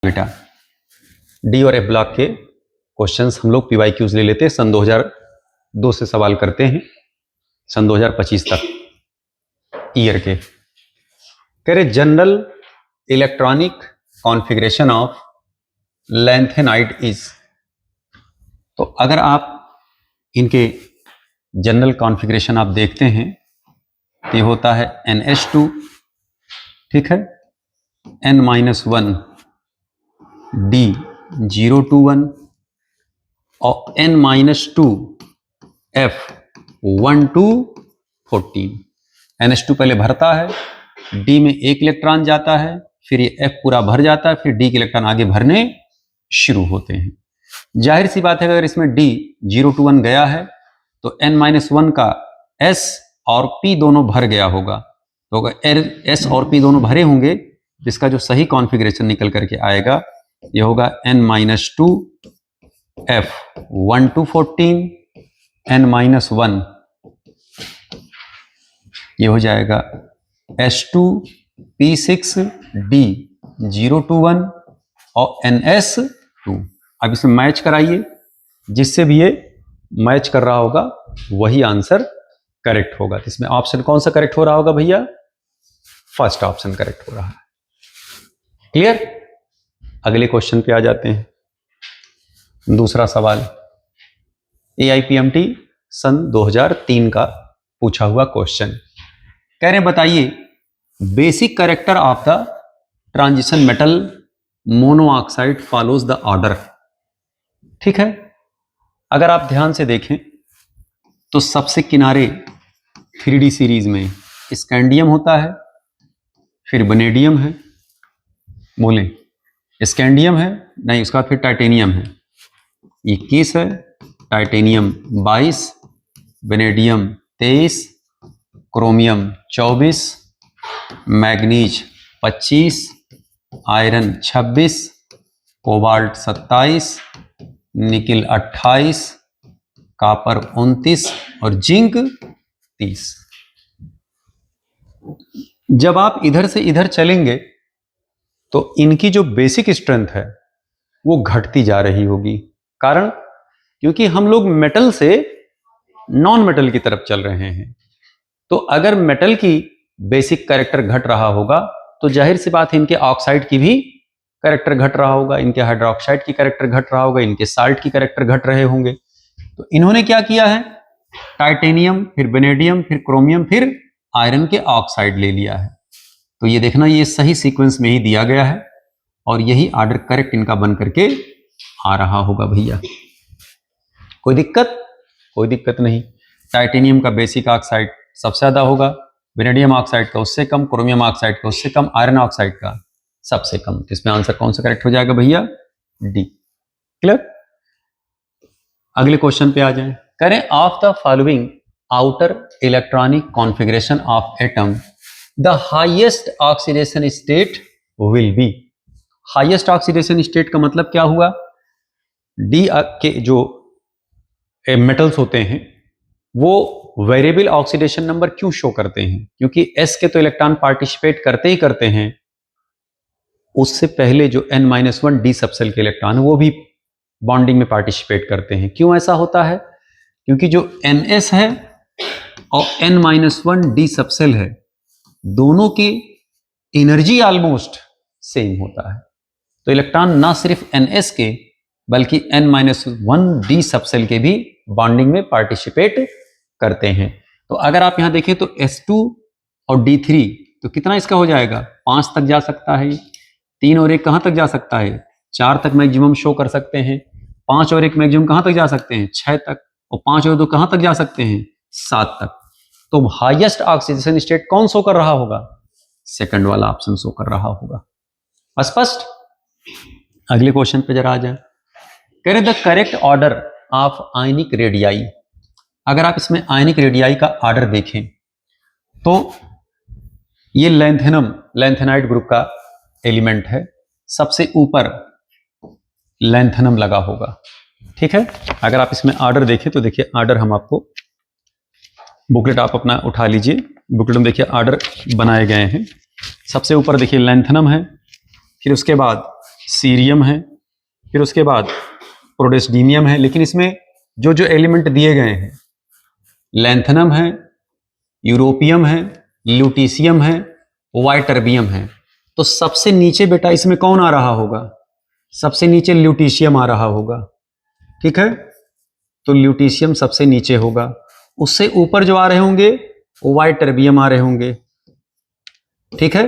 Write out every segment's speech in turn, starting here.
बेटा डी और F block के क्वेश्चंस हम लोग PYQs ले लेते हैं। सन 2002 से सवाल करते हैं सन 2025 तक ईयर के। कह रहे general electronic configuration of lanthanide is. तो अगर आप इनके जनरल कॉन्फ़िगरेशन आप देखते हैं तो ये होता है NH2, ठीक है, N-1 D021 और N-2 F1214। NH2 पहले भरता है, D में एक इलेक्ट्रॉन जाता है, फिर ये F पूरा भर जाता है, फिर D के इलेक्ट्रॉन आगे भरने शुरू होते हैं। जाहिर सी बात है अगर इसमें D021 गया है तो N-1 का S और P दोनों भर गया होगा। तो अगर S और P दोनों भरे होंगे तो इसका जो सही कॉन्फ़िगरेशन निकल करके आएगा ये होगा N-2 F1214 N-1 ये हो जाएगा S2 P6 D021 और NS2। अब इसमें मैच कराइए, जिससे भी ये मैच कर रहा होगा वही आंसर करेक्ट होगा। तो इसमें ऑप्शन कौन सा करेक्ट हो रहा होगा भैया? फर्स्ट ऑप्शन करेक्ट हो रहा है। क्लियर? अगले क्वेश्चन पे आ जाते हैं। दूसरा सवाल AIPMT सन 2003 का पूछा हुआ क्वेश्चन। कह रहे हैं बताइए basic character of the transition metal monoxide follows the order. ठीक है, अगर आप ध्यान से देखें तो सबसे किनारे 3D सीरीज में स्कैंडियम होता है, फिर वनेडियम है, बोले स्कैंडियम है नहीं, उसका फिर टाइटेनियम है 21 है, titanium 22, vanadium 23, chromium 24, manganese 25, iron 26, cobalt 27, nickel 28, copper 29 और जिंक 30। जब आप इधर से इधर चलेंगे तो इनकी जो बेसिक स्ट्रेंथ है वो घटती जा रही होगी। कारण क्योंकि हम लोग मेटल से नॉन मेटल की तरफ चल रहे हैं। तो अगर मेटल की बेसिक कैरेक्टर घट रहा होगा तो जाहिर सी बात है इनके ऑक्साइड की भी कैरेक्टर घट रहा होगा, इनके हाइड्रोक्साइड की कैरेक्टर घट रहा होगा, इनके साल्ट की कैरेक्टर घट रहे होंगे। तो इन्होंने क्या किया है, टाइटेनियम, फिर वेनेडियम, फिर क्रोमियम, फिर आयरन के ऑक्साइड ले लिया है। तो ये देखना ये सही सीक्वेंस में ही दिया गया है और यही ऑर्डर करेक्ट इनका बन करके आ रहा होगा भैया। कोई दिक्कत? कोई दिक्कत नहीं। टाइटेनियम का बेसिक ऑक्साइड सबसे ज्यादा होगा, वेनेडियम ऑक्साइड का उससे कम, क्रोमियम ऑक्साइड का उससे कम, आयरन ऑक्साइड का सबसे कम। तो इसमें आंसर कौन सा करेक्ट हो जाएगा भैया? डी। क्लियर? अगले क्वेश्चन पे आ जाएं। करें of the following outer electronic configuration of atom the highest oxidation state will be. Highest oxidation state का मतलब क्या हुआ? डी के जो मेटल्स होते हैं वो वेरिएबल ऑक्सीडेशन नंबर क्यों शो करते हैं? क्योंकि S के तो इलेक्ट्रॉन पार्टिसिपेट करते ही करते हैं, उससे पहले जो N-1 डी सबसेल के इलेक्ट्रॉन वो भी बॉन्डिंग में पार्टिसिपेट करते हैं। क्यों ऐसा होता है? क्योंकि जो NS है और N-1 डी सबसेल है दोनों की एनर्जी ऑलमोस्ट सेम होता है। तो इलेक्ट्रॉन ना सिर्फ NS के बल्कि N-1 डी सबसेल के भी बॉन्डिंग में पार्टिसिपेट करते हैं। तो अगर आप यहां देखें तो S2 और D3 तो कितना इसका हो जाएगा? 5 तक जा सकता है। 3 और 1 कहां तक जा सकता है? 4 तक मैक्सिमम शो कर सकते हैं। 5 और 1 मैक्सिमम कहां तक जा सकते हैं? 6 तक। और 5 और 2 कहां तक जा सकते हैं? 7 तक। तो हाईएस्ट ऑक्सीडेशन स्टेट कौन शो कर रहा होगा? सेकंड वाला ऑप्शन शो कर रहा होगा। स्पष्ट? अगले क्वेश्चन पे जरा आ जाए। कह रहे the correct order of ionic radii. अगर आप इसमें आयनिक रेडियाई का ऑर्डर देखें तो ये लैंथेनाइड ग्रुप का एलिमेंट है, सबसे ऊपर लैंथेनम लगा होगा। ठीक है, अगर आप इसमें ऑर्डर देखें तो देखिए ऑर्डर हम आपको बुकलेट आप अपना उठा लीजिए, बुकलेट में देखिए ऑर्डर बनाए गए हैं। सबसे ऊपर देखिए लैंथेनम है, फिर उसके बाद सीरियम है, फिर उसके बाद प्रोडेस्डीनियम है, लेकिन इसमें जो जो एलिमेंट दिए गए हैं, लैंथनम है, यूरोपियम है, ल्यूटीशियम है, वाइटर्बियम है, तो सबसे नीचे बेटा इसमें कौन आ रहा होगा? सबसे नीचे ल्यूटीशियम आ रहा होगा, ठीक है, तो ल्यूटीशियम सबसे नीचे होगा। उससे ऊपर जो आ रहे होंगे वाइटर्बियम आ रहे होंगे, ठीक है,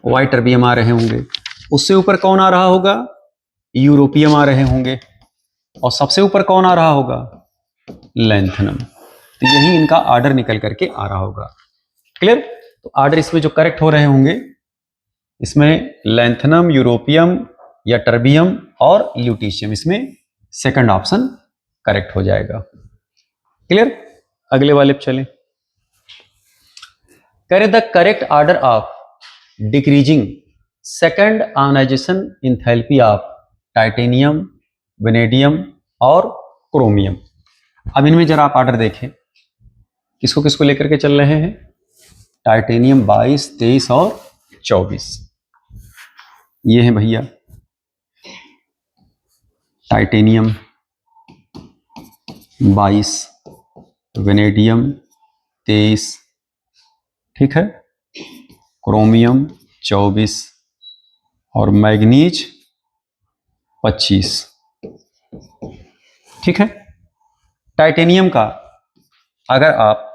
वाइटर्बियम आ रहे होंगे। उससे ऊपर कौन आ रहा होगा? यूरोपियम आ रहे होंगे। और सबसे ऊपर कौन आ रहा होगा? लैंथनम। तो यही इनका आर्डर निकल करके आ रहा होगा। क्लियर? तो आर्डर इसमें जो करेक्ट हो रहे होंगे, इसमें लैंथनम, यूरोपियम या टर्बियम और ल्यूटीशियम, इसमें सेकंड ऑप्शन करेक्ट हो जाएगा। क्लियर? अगले वाले पे चलें। कह रहे the correct order of decreasing second ionisation enthalpy of titanium, vanadium और क्रोमियम। अब इनमें जरा आप आर्डर देखें, किसको किसको लेकर के चल रहे हैं? टाइटेनियम 22, 23 और 24। ये है भैया टाइटेनियम 22, वेनेडियम 23, ठीक है, क्रोमियम 24 और मैग्नीज 25, ठीक है। टाइटेनियम का अगर आप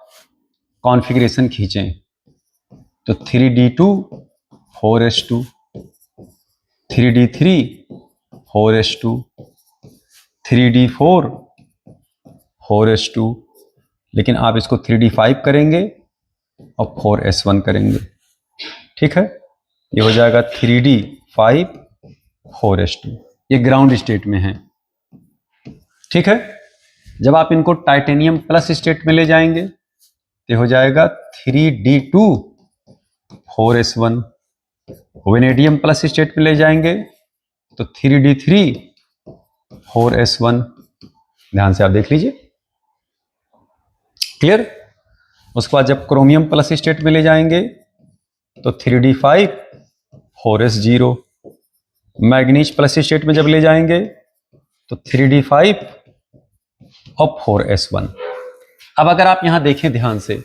कॉन्फ़िगरेशन खींचें तो 3d2 4s2, 3d3 4s2, 3d4 4s2, लेकिन आप इसको 3d5 करेंगे और 4s1 करेंगे, ठीक है। ये हो जाएगा 3d5 4s2। ये ग्राउंड स्टेट में है, ठीक है। जब आप इनको टाइटेनियम प्लस स्टेट में ले जाएंगे तो हो जाएगा 3d2 4s1। Vanadium plus state में ले जाएंगे तो 3d3 4s1। ध्यान से आप देख लीजिए, क्लियर। उसके बाद जब क्रोमियम प्लस स्टेट में ले जाएंगे तो 3d5 4s0। Manganese plus state में जब ले जाएंगे तो 3d5 और 4s1। अब अगर आप यहां देखें ध्यान से,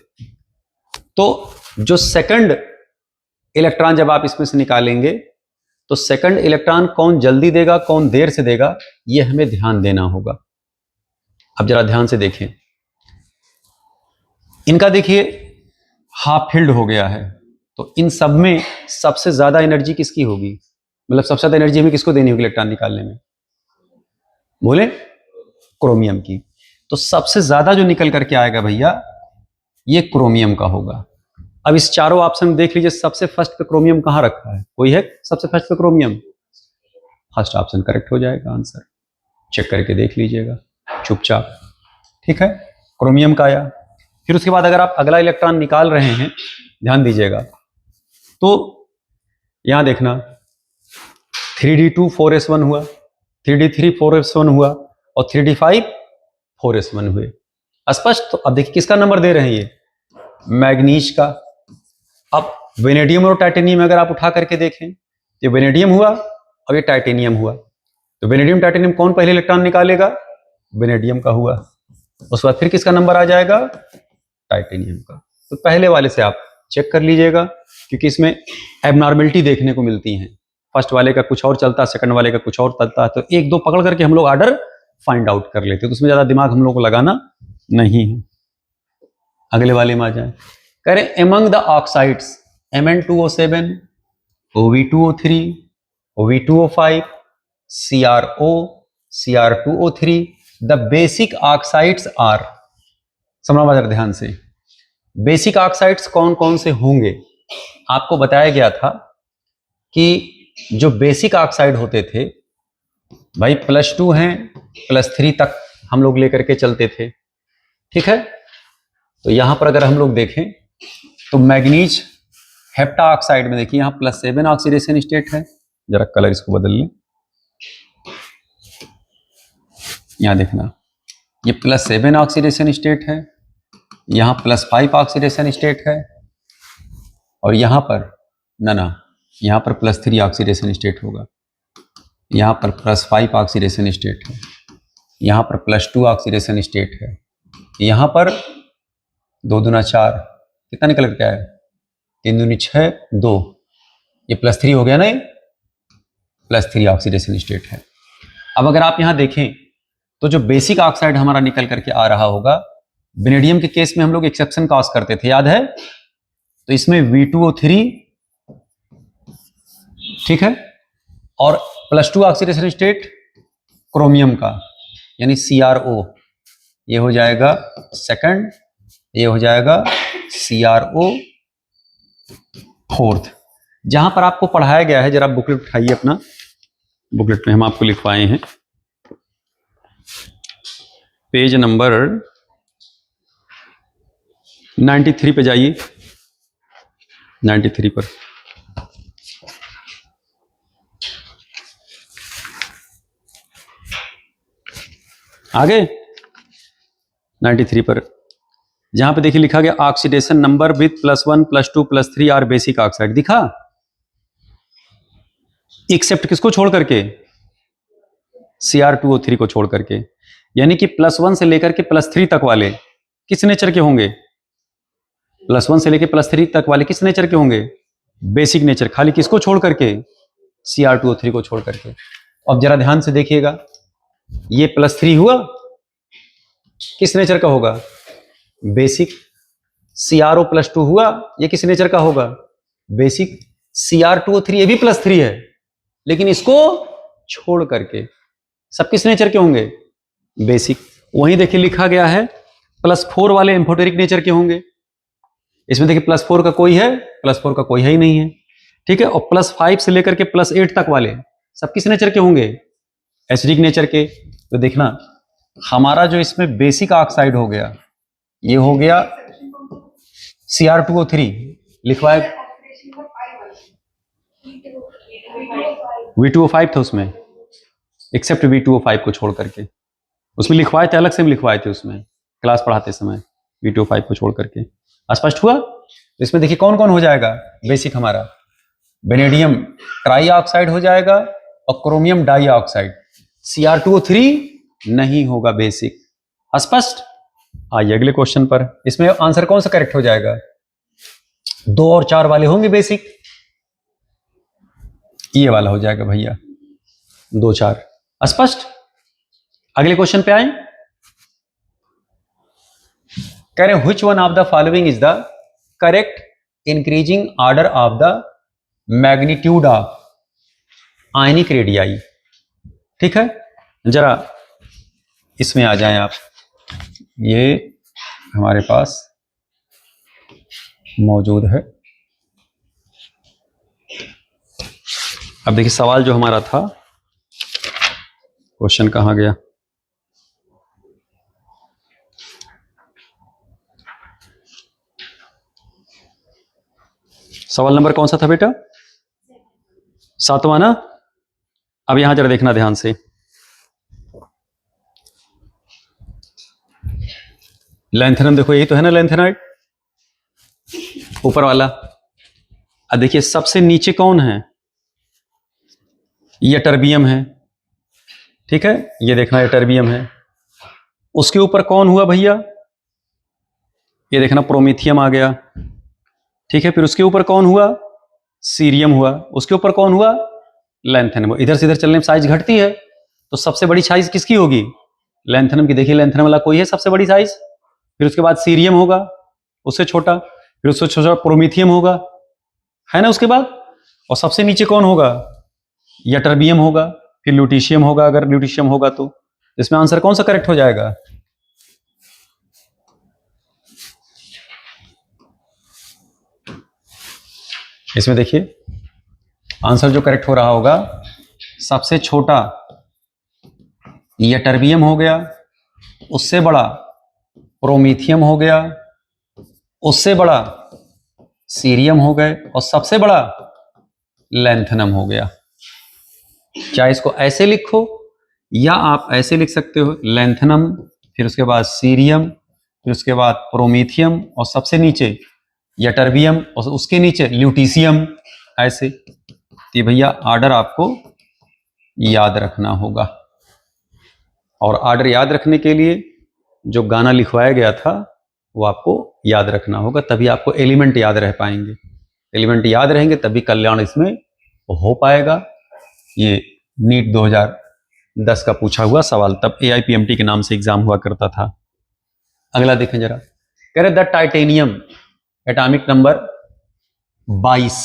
तो जो सेकंड इलेक्ट्रॉन जब आप इसमें से निकालेंगे तो सेकंड इलेक्ट्रॉन कौन जल्दी देगा, कौन देर से देगा, यह हमें ध्यान देना होगा। अब जरा ध्यान से देखें, इनका देखिए हाफ फिल्ड हो गया है, तो इन सब में सबसे ज्यादा एनर्जी किसकी होगी? मतलब सबसे ज्यादा एनर्जी हमें किसको देनी होगी इलेक्ट्रॉन निकालने में? बोले क्रोमियम की। तो सबसे ज्यादा जो निकल करके आएगा भैया ये क्रोमियम का होगा। अब इस चारों ऑप्शन देख लीजिए, सबसे फर्स्ट पे क्रोमियम कहां रखा है? कोई है सबसे फर्स्ट पे क्रोमियम? फर्स्ट ऑप्शन करेक्ट हो जाएगा आंसर। चेक करके देख लीजिएगा चुपचाप, ठीक है, क्रोमियम का आया। फिर उसके बाद अगर आप अगला इलेक्ट्रॉन निकाल रहे हैं, ध्यान दीजिएगा, तो यहां देखना 3d2 4s1 हुआ, 3d3 4s1 हुआ और 3d5 4s1 हुए। स्पष्ट? तो अब देखिए किसका नंबर दे रहे हैं ये? मैग्नीज का। अब वेनेडियम और टाइटेनियम अगर आप उठा करके देखें, ये वेनेडियम हुआ और ये टाइटेनियम हुआ, तो वेनेडियम टाइटेनियम कौन पहले इलेक्ट्रॉन निकालेगा? वेनेडियम का हुआ। उसके बाद फिर किसका नंबर आ जाएगा? टाइटेनियम का। तो पहले वाले से आप चेक कर लीजिएगा, क्योंकि इसमें एबनॉर्मेलिटी देखने को मिलती हैं। फर्स्ट वाले का कुछ और चलता है, सेकंड वाले का कुछ और चलता है, तो एक दो पकड़ करके हम लोग ऑर्डर फाइंड आउट कर लेते हैं, तो उसमें ज्यादा दिमाग हम लोग को लगाना नहीं है। अगले वाले में आ जाए, करें among the oxides Mn2O7, OV2O3, OV2O5, CrO, Cr2O3, the basic oxides are. समझना जरा ध्यान से, बेसिक ऑक्साइड्स कौन कौन से होंगे? आपको बताया गया था कि जो बेसिक ऑक्साइड होते थे भाई +2 हैं +3 तक हम लोग लेकर के चलते थे, ठीक है। तो यहां पर अगर हम लोग देखें तो मैग्नीज हेप्टा ऑक्साइड में देखिए यहां +7 ऑक्सीडेशन स्टेट है। जरा कलर इसको बदल लें, यहां देखना ये +7 ऑक्सीडेशन स्टेट है, यहां +5 ऑक्सीडेशन स्टेट है, और यहां पर ना यहां पर +3 ऑक्सीडेशन स्टेट होगा। यहाँ पर +5 ऑक्सीडेशन स्टेट है, यहाँ पर +2 ऑक्सीडेशन स्टेट है, यहाँ पर 2 दूना 4, कितना निकल के आया, 3 दूनी 6, 2, ये +3 हो गया ना, ये +3 ऑक्सीडेशन स्टेट है। अब अगर आप यहाँ देखें तो जो बेसिक ऑक्साइड हमारा निकल करके आ रहा होगा, वेनेडियम के केस में हम लोग एक्सेप्शन कॉज करते थे, याद है, तो इसमें V2O3, ठीक है, और +2 ऑक्सीडेशन स्टेट क्रोमियम का यानी CrO, ये हो जाएगा सेकंड, ये हो जाएगा CrO फोर्थ। जहां पर आपको पढ़ाया गया है, जरा बुकलेट उठाइए अपना, बुकलेट में हम आपको लिखवाए हैं, पेज नंबर 93 पे जाइए, 93 पर आगे 93 पर जहां पे देखिए लिखा गया oxidation number with +1 +2 +3 are basic oxide, दिखा, एक्सेप्ट किसको छोड़ करके, Cr2O3 को छोड़ करके, यानी कि +1 से लेकर के +3 तक वाले किस नेचर के होंगे, +1 से लेकर +3 तक वाले किस नेचर के होंगे, बेसिक नेचर, खाली किसको छोड़ करके, Cr2O3 को छोड़ करके। अब जरा ध्यान से देखिएगा, ये +3 हुआ, किस नेचर का होगा, बेसिक। CrO +2 हुआ, ये किस नेचर का होगा, बेसिक। Cr2O3 ये भी +3 है, लेकिन इसको छोड़ करके सब किस नेचर के होंगे, बेसिक। वहीं देखिए लिखा गया है +4 वाले एम्फोटेरिक नेचर के होंगे, इसमें देखिए +4 का कोई है, +4 का कोई है ही नहीं है, ठीक है। और +5 से लेकर के +8 तक वाले सब किस नेचर के होंगे, एसिडिक नेचर के। तो देखना हमारा जो इसमें बेसिक ऑक्साइड हो गया, ये हो गया Cr2O3, लिखवाए V2O5 था उसमें, एक्सेप्ट V2O5 को छोड़ करके, उसमें लिखवाए थे, अलग से भी लिखवाए थे उसमें क्लास पढ़ाते समय, V2O5 को छोड़ करके। स्पष्ट हुआ। तो इसमें देखिए कौन कौन हो जाएगा बेसिक, हमारा वेनेडियम ट्राई ऑक्साइड हो जाएगा और क्रोमियम डाई ऑक्साइड, Cr2O3 नहीं होगा बेसिक। स्पष्ट। आइए अगले क्वेश्चन पर, इसमें आंसर कौन सा करेक्ट हो जाएगा, 2 और 4 वाले होंगे बेसिक, ये वाला हो जाएगा भैया 2 4। स्पष्ट। अगले क्वेश्चन पे आए, कह रहे हैं which one of the following is the correct increasing order of the magnitude of ionic radii. ठीक है, जरा इसमें आ जाएं आप, ये हमारे पास मौजूद है। अब देखिए सवाल जो हमारा था, क्वेश्चन कहां गया, सवाल नंबर कौन सा था बेटा, 7वां ना। अब यहां जरा देखना ध्यान से, लैंथेनम देखो, यही तो है ना लैंथेनाइड, ऊपर वाला। अब देखिए सबसे नीचे कौन है, ये टर्बियम है, ठीक है, ये देखना ये टर्बियम है। उसके ऊपर कौन हुआ भैया, ये देखना प्रोमीथियम आ गया, ठीक है। फिर उसके ऊपर कौन हुआ, सीरियम हुआ। उसके ऊपर कौन हुआ, लैंथेनम। इधर से इधर चलने में साइज घटती है, तो सबसे बड़ी साइज किसकी होगी, लैंथेनम की। देखिए लैंथेनम वाला कोई है सबसे बड़ी साइज, फिर उसके बाद सीरियम होगा उससे छोटा, फिर उससे छोटा प्रोमीथियम होगा, है ना उसके बाद। और सबसे नीचे कौन होगा, या टर्बियम होगा, फिर ल्यूटीशियम होगा, अगर ल्यूटीशियम होगा तो। इसमें आंसर कौन सा करेक्ट हो जाएगा, इसमें देखिए आंसर जो करेक्ट हो रहा होगा, सबसे छोटा या टर्बियम हो गया, उससे बड़ा प्रोमीथियम हो गया, उससे बड़ा सीरियम हो गए, और सबसे बड़ा लैंथेनम हो गया। चाहे इसको ऐसे लिखो या आप ऐसे लिख सकते हो, लैंथेनम, फिर उसके बाद सीरियम, फिर उसके बाद प्रोमीथियम, और सबसे नीचे या टर्बियम, और उसके नीचे ल्यूटीशियम, ऐसे। तो भैया ऑर्डर आपको याद रखना होगा। और ऑर्डर याद रखने के लिए जो गाना लिखवाया गया था वो आपको याद रखना होगा, तभी आपको एलिमेंट याद रह पाएंगे। एलिमेंट याद रहेंगे तभी कल्याण इसमें हो पाएगा। ये नीट 2010 का पूछा हुआ सवाल, तब AIPMT के नाम से एग्जाम हुआ करता था। अगला देखें जरा, कह रहे the titanium atomic number 22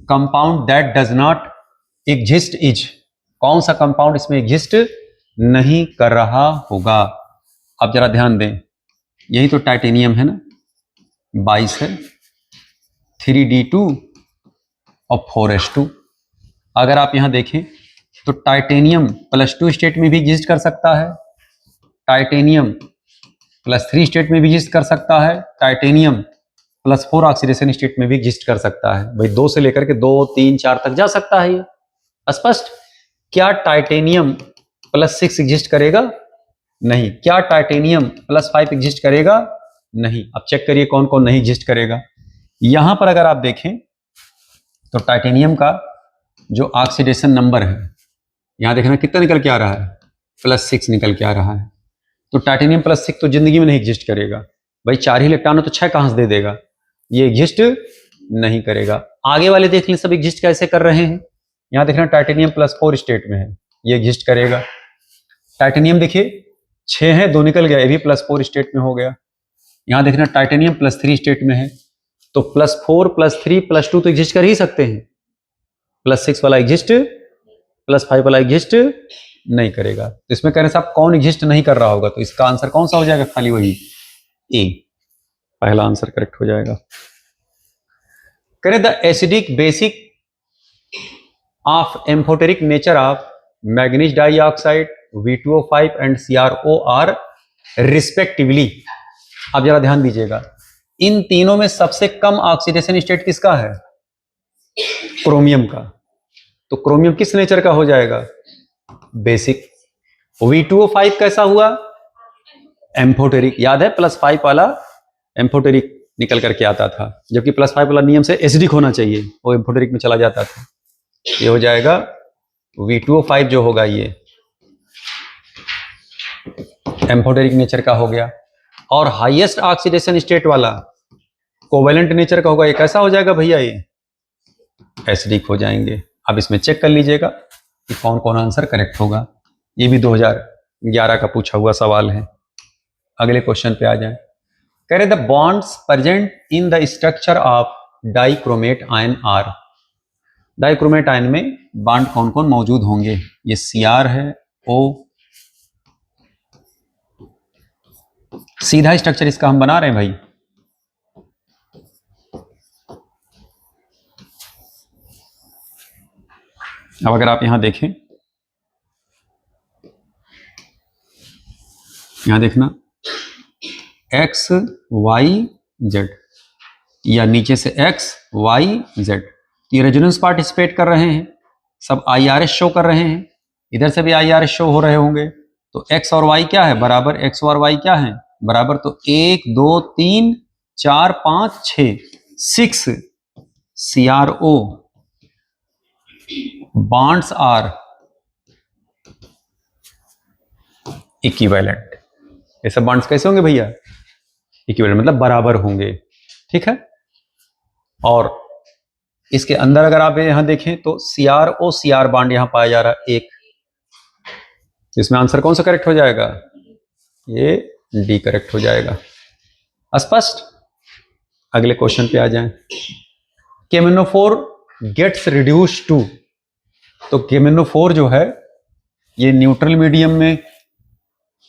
compound that does not exist is, कौन सा कंपाउंड इसमें एग्जिस्ट नहीं कर रहा होगा। अब जरा ध्यान दें, यही तो टाइटेनियम है ना, 22 है, 3D2 और 4S2। अगर आप यहां देखें तो टाइटेनियम +2 स्टेट में भी एग्जिस्ट कर सकता है, टाइटेनियम +3 स्टेट में भी एग्जिस्ट कर सकता है, टाइटेनियम +4 ऑक्सीडेशन स्टेट में भी एग्जिस्ट कर सकता है। भाई 2 से लेकर के 2, 3, 4 तक जा सकता है ये स्पष्ट। क्या टाइटेनियम +6 एग्जिस्ट करेगा? नहीं। क्या टाइटेनियम +5 एग्जिस्ट करेगा? नहीं। अब चेक करिए कौन कौन नहीं एग्जिस्ट करेगा। यहां पर अगर आप देखें तो टाइटेनियम का जो ऑक्सीडेशन नंबर है, यहां देखना कितना निकल के आ रहा है, +6 निकल के आ रहा है। तो टाइटेनियम +6 तो जिंदगी में नहीं एग्जिस्ट करेगा। भाई 4 ही इलेक्ट्रॉन है तो 6 कहां से दे देगा, ये एग्जिस्ट नहीं करेगा। आगे वाले देख लें सब एग्जिस्ट कैसे कर रहे हैं। यहां देखना टाइटेनियम +4 स्टेट में है, ये एग्जिस्ट करेगा। टाइटेनियम देखिए 6 है, 2 निकल गया, ये भी +4 स्टेट में हो गया। यहां देखना टाइटेनियम +3 स्टेट में है, तो +4 +3 +2 तो एग्जिस्ट कर ही सकते हैं, +6 वाला एग्जिस्ट, +5 वाला एग्जिस्ट नहीं करेगा। तो इसमें कह रहे साहब कौन एग्जिस्ट नहीं कर रहा होगा, तो इसका आंसर कौन सा हो जाएगा, खाली वही ए, पहला आंसर करेक्ट हो जाएगा। कह रहे the acidic basic of amphoteric nature of manganese dioxide, V2O5 and CrO are respectively. अब जरा ध्यान दीजिएगा, इन तीनों में सबसे कम ऑक्सीडेशन स्टेट किसका है, क्रोमियम का। तो क्रोमियम किस नेचर का हो जाएगा, बेसिक। V2O5 कैसा हुआ, एम्फोटेरिक। याद है +5 वाला एम्फोटेरिक निकल करके आता था, जबकि +5 वाला नियम से एसिडिक होना चाहिए, वो एम्फोटेरिक में चला जाता था। ये हो जाएगा V2O5 जो होगा ये एम्फोटेरिक नेचर का हो गया। और हाईएस्ट ऑक्सीडेशन स्टेट वाला कोवेलेंट नेचर का होगा, ये कैसा हो जाएगा भैया, ये एसिडिक हो जाएंगे। अब इसमें चेक कर लीजिएगा कि कौन कौन आंसर करेक्ट होगा। ये भी 2011 का पूछा हुआ सवाल है। अगले क्वेश्चन पे आ जाए। कह रहे the bonds present in the structure of dichromate ion are, dichromate ion में बॉन्ड कौन कौन मौजूद होंगे, ये Cr है, O, सीधा स्ट्रक्चर इसका हम बना रहे हैं भाई। अब अगर आप यहां देखें, यहां देखना X Y Z या नीचे से X Y Z, ये रेजोनेंस पार्टिसिपेट कर रहे हैं, सब IRS शो कर रहे हैं, इधर से भी IRS शो हो रहे होंगे। तो X और Y क्या है बराबर, X और Y क्या है बराबर, तो 1 2 3 4 5 6 6 CrO bonds are इक्विवेलेंट। ये सब बॉन्ड्स कैसे होंगे भैया, इक्विवेलेंट मतलब बराबर होंगे, ठीक है। और इसके अंदर अगर आप यहां देखें तो CrO Cr बॉन्ड यहां पाया जा रहा है एक, इसमें आंसर कौन सा करेक्ट हो जाएगा, ये डी करेक्ट हो जाएगा। स्पष्ट। अगले क्वेश्चन पे आ जाएं। केमिनोफोर गेट्स रिड्यूस टू, तो केमिनोफोर जो है ये न्यूट्रल मीडियम में,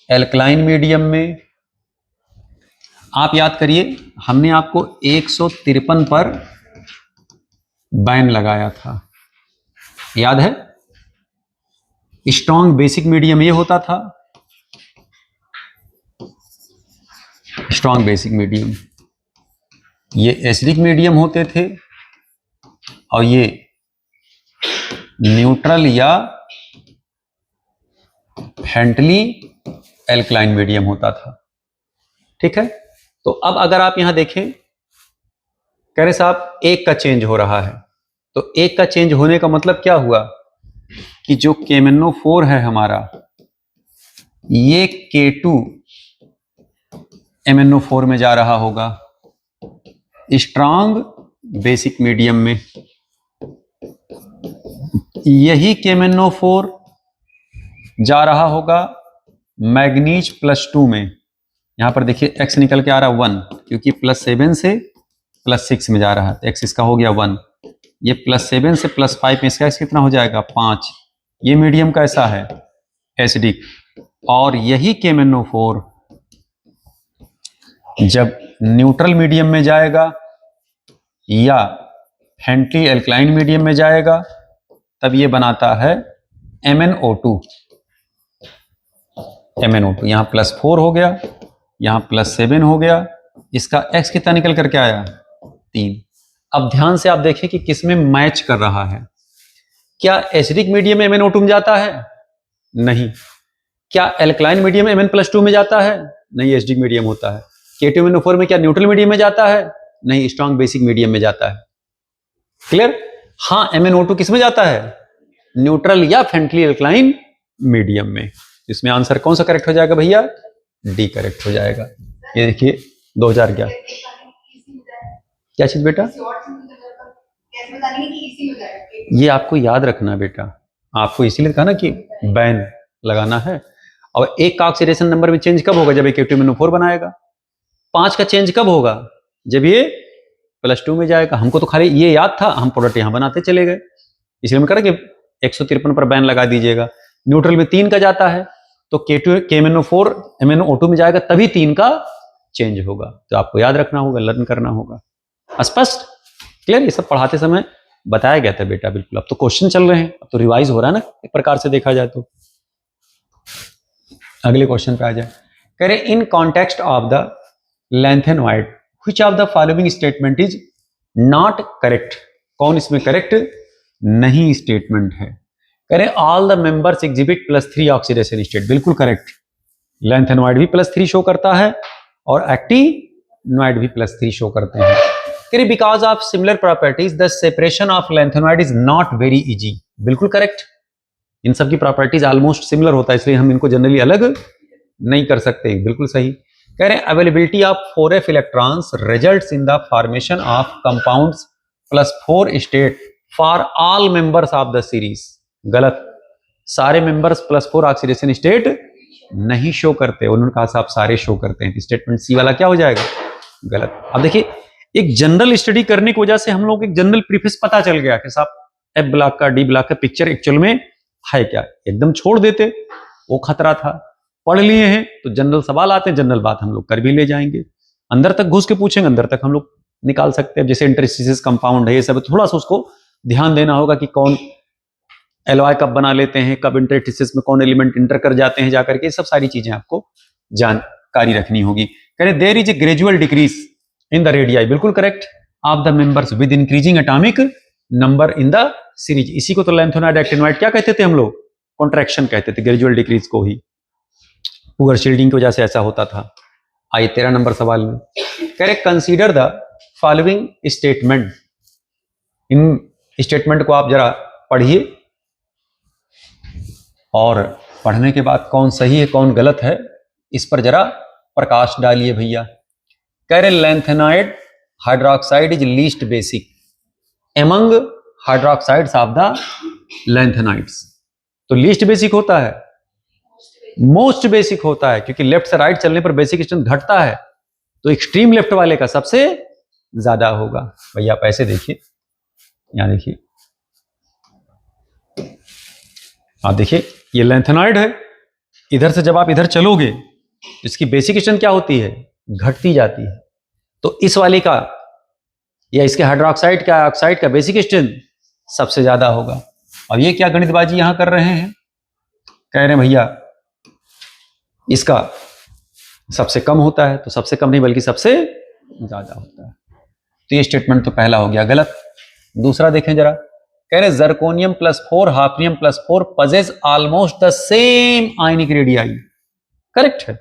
एल्कलाइन मीडियम में, आप याद करिए हमने आपको 153 पर बैन लगाया था, याद है। स्ट्रॉन्ग बेसिक मीडियम ये होता था, स्ट्रॉन्ग बेसिक मीडियम, ये एसिडिक मीडियम होते थे, और ये न्यूट्रल या फेंटली एल्कलाइन मीडियम होता था, ठीक है। तो अब अगर आप यहां देखें, कह रहे साहब एक का चेंज हो रहा है, तो एक का चेंज होने का मतलब क्या हुआ कि जो KMnO4 है हमारा, ये K2MnO4 में जा रहा होगा स्ट्रांग बेसिक मीडियम में। यही KMnO4 जा रहा होगा मैग्नीज +2 में। यहां पर देखिए x निकल के आ रहा है 1, क्योंकि +7 से +6 में जा रहा है, तो x इसका हो गया 1। ये +7 से +5 में इसका x कितना हो जाएगा 5। ये मीडियम कैसा है एसिडिक। और यही KMnO4 जब न्यूट्रल मीडियम में जाएगा या फ्रेंडली एल्कलाइन मीडियम में जाएगा तब ये बनाता है MnO2। यहां +4 हो गया, यहां +7 हो गया, इसका x कितना निकल करके आया 3। अब ध्यान से आप देखें कि किसमें मैच कर रहा है। क्या एसिडिक मीडियम में MnO2 में जाता है? नहीं। क्या एल्कलाइन मीडियम में Mn+2 में जाता है? नहीं, एसिडिक मीडियम होता है। K2MnO4 में क्या न्यूट्रल मीडियम में जाता है? नहीं, स्ट्रॉन्ग बेसिक मीडियम में जाता है। क्लियर? हाँ, MnO2 किस में जाता है? न्यूट्रल या फ्रेंडली एल्कलाइन मीडियम में। इसमें आंसर कौन सा करेक्ट हो जाएगा भैया? डी करेक्ट हो जाएगा। ये देखिए 2011। क्या चीज बेटा? ये आपको याद रखना बेटा, आपको इसीलिए कहा ना कि बैन लगाना है। और एक का ऑक्सीडेशन नंबर में चेंज कब होगा? जब ये K2MnO4 बनाएगा। 5 का चेंज कब होगा? जब ये +2 में जाएगा। हमको तो खाली ये याद था, हम प्रोडक्ट यहां बनाते चले गए, इसलिए हम कह रहे कि 153 पर बैन लगा दीजिएगा। न्यूट्रल में 3 का जाता है तो KMnO4 MnO2 में जाएगा, तभी 3 का चेंज होगा। तो आपको याद रखना होगा, लर्न करना होगा। स्पष्ट? क्लियर? ये सब पढ़ाते समय बताया गया था बेटा, बिल्कुल। अब तो क्वेश्चन चल रहे हैं, अब तो रिवाइज हो रहा है ना एक प्रकार से देखा जाए तो। अगले क्वेश्चन पे आ जाए। कह रहे in context of the lanthanoid which of the following statement is not correct. कौन इसमें करेक्ट नहीं स्टेटमेंट है? कह रहे all the members exhibit +3 oxidation state. बिल्कुल करेक्ट। लैंथेनॉइड भी +3 शो करता है और एक्टिनॉइड भी +3 शो करते हैं। कह रहे because of similar properties the separation of lanthanoid is not very easy. बिल्कुल करेक्ट। इन सब की प्रॉपर्टीज ऑलमोस्ट सिमिलर होता है, इसलिए हम इनको जनरली अलग नहीं कर सकते। बिल्कुल सही। कह रहे हैं availability of 4f electrons results in the formation of compounds +4 state for all members of the series. गलत। सारे मेंबर्स +4 ऑक्सीडेशन स्टेट नहीं शो करते। उन्होंने कहा साहब सारे शो करते हैं, स्टेटमेंट सी वाला क्या हो जाएगा? गलत। अब देखिए एक जनरल स्टडी करने की वजह से हम लोग एक जनरल प्रीफेस पता चल गया कि साहब F ब्लॉक का D ब्लॉक का पिक्चर एक्चुअल में है क्या। एकदम छोड़ देते, वो खतरा था। पढ़ लिए हैं तो जनरल सवाल आते हैं, जनरल बात हम लोग कर भी ले जाएंगे। अंदर तक घुस के पूछेंगे, अंदर तक हम लोग निकाल सकते हैं। जैसे इंटरस्टिशियस कंपाउंड है, ये सब थोड़ा सा उसको ध्यान देना होगा कि कौन एलॉय कब बना लेते हैं, कब इंटरस्टिशियस में कौन एलिमेंट इंटर कर जाते हैं जाकर के, सब सारी चीजें आपको जानकारी रखनी होगी। कह रहे there is a gradual decrease in the radii. बिल्कुल correct. Of the members with increasing atomic number in the series. इसी को तो लैंथेनॉइड एक्टिनॉइड क्या कहते थे हम लोग? कॉन्ट्रैक्शन कहते थे, ग्रेजुअल डिक्रीज को ही। पुअर शील्डिंग की वजह से ऐसा होता था। आइए 13 नंबर सवाल में कह रहे consider the following statement. In statement को आप जरा पढ़िए और पढ़ने के बाद कौन सही है कौन गलत है इस पर जरा प्रकाश डालिए भैया। कह रहे lanthanoid hydroxide is least basic among hydroxides of the lanthanides. तो लीस्ट बेसिक होता है, मोस्ट बेसिक होता है, क्योंकि लेफ्ट से राइट चलने पर बेसिक स्ट्रेंथ घटता है, तो एक्सट्रीम लेफ्ट वाले का सबसे ज्यादा होगा। भैया आप ऐसे देखिए, यहां देखिए, आप देखिए ये लैंथेनॉइड है। इधर से जब आप इधर चलोगे इसकी बेसिक स्ट्रेंथ क्या होती है? घटती जाती है। तो इस वाले का या इसके हाइड्रोक्साइड का ऑक्साइड का बेसिक स्ट्रेंथ सबसे ज्यादा होगा। अब ये क्या गणितबाजी यहां कर रहे हैं? कह रहे हैं भैया इसका सबसे कम होता है, तो सबसे कम नहीं बल्कि सबसे ज्यादा होता है। तो ये स्टेटमेंट तो पहला हो गया गलत। दूसरा देखें जरा। कह रहे zirconium +4 hafnium +4 possess almost the same ionic radii. Correct है,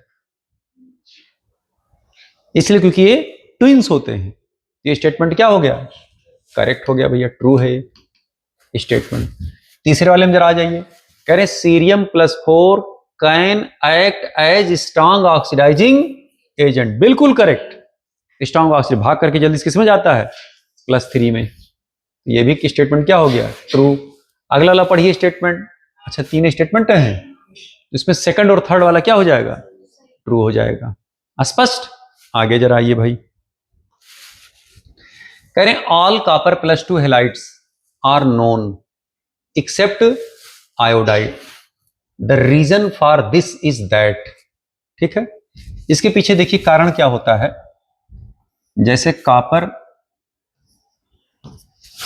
इसलिए क्योंकि ये ट्विंस होते हैं। ये स्टेटमेंट क्या हो गया? करेक्ट हो गया भैया, ट्रू है ये स्टेटमेंट। तीसरे वाले में जरा आ जाइए, कह रहे cerium +4 can act as strong oxidising agent. बिल्कुल करेक्ट, स्ट्रॉन्ग ऑक्सीजन भाग करके जल्दी किस में जाता है, +3 में। ये भी स्टेटमेंट क्या हो गया, ट्रू। अगला वाला पढ़िए स्टेटमेंट। अच्छा 3 स्टेटमेंट हैं, इसमें सेकंड और थर्ड वाला क्या हो जाएगा, ट्रू हो जाएगा। स्पष्ट। आगे जरा आइए भाई, कह रहे all copper +2 halides are known except iodide, the reason for this is that. ठीक है, इसके पीछे देखिए कारण क्या होता है। जैसे कॉपर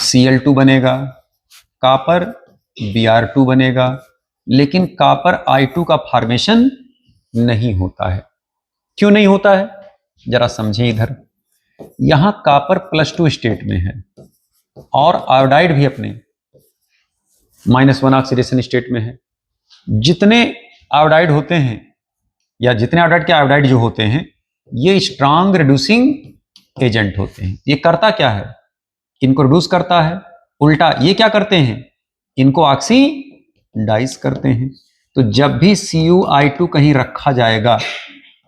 Cl2 बनेगा, कॉपर Br2 बनेगा, लेकिन कॉपर I2 का फॉर्मेशन नहीं होता है। क्यों नहीं होता है, जरा समझें इधर। यहां कॉपर +2 स्टेट में है और आयोडाइड भी अपने -1 ऑक्सीडेशन स्टेट में है। जितने आयोडाइड होते हैं या जितने आयोडाइड के आयोडाइड जो होते हैं, ये स्ट्रांग रिड्यूसिंग एजेंट होते हैं। ये करता क्या है, इनको रिड्यूस करता है। उल्टा ये क्या करते हैं, इनको ऑक्सीडाइज करते हैं। तो जब भी CuI2 कहीं रखा जाएगा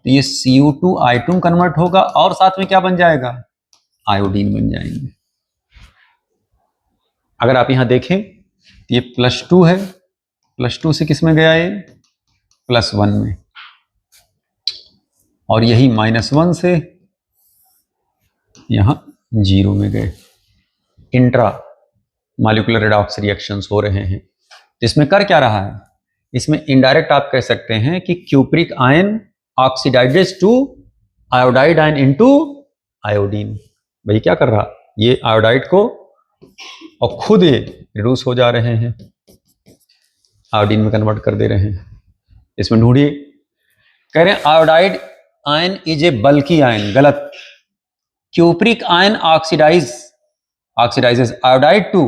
तो ये Cu2I2 कन्वर्ट होगा और साथ में क्या बन जाएगा, आयोडीन बन जाएंगे। अगर आप यहां देखें तो ये +2 है, +2 से किस में गया, ये +1 में, और यही -1 से यहां 0 में गए। इंट्रा मॉलिक्यूलर रेडॉक्स रिएक्शंस हो रहे हैं। तो इसमें कर क्या रहा है, इसमें इनडायरेक्ट आप कह सकते हैं कि cupric ion oxidises to iodide ion into iodine. भाई क्या कर रहा, ये आयोडाइड को और खुद ये रिड्यूस हो जा रहे हैं, आयोडीन में कन्वर्ट कर दे रहे हैं। इसमें ढूंढिए, कह रहे हैं iodide ion is a bulky ion. गलत, cupric ion oxidises iodide to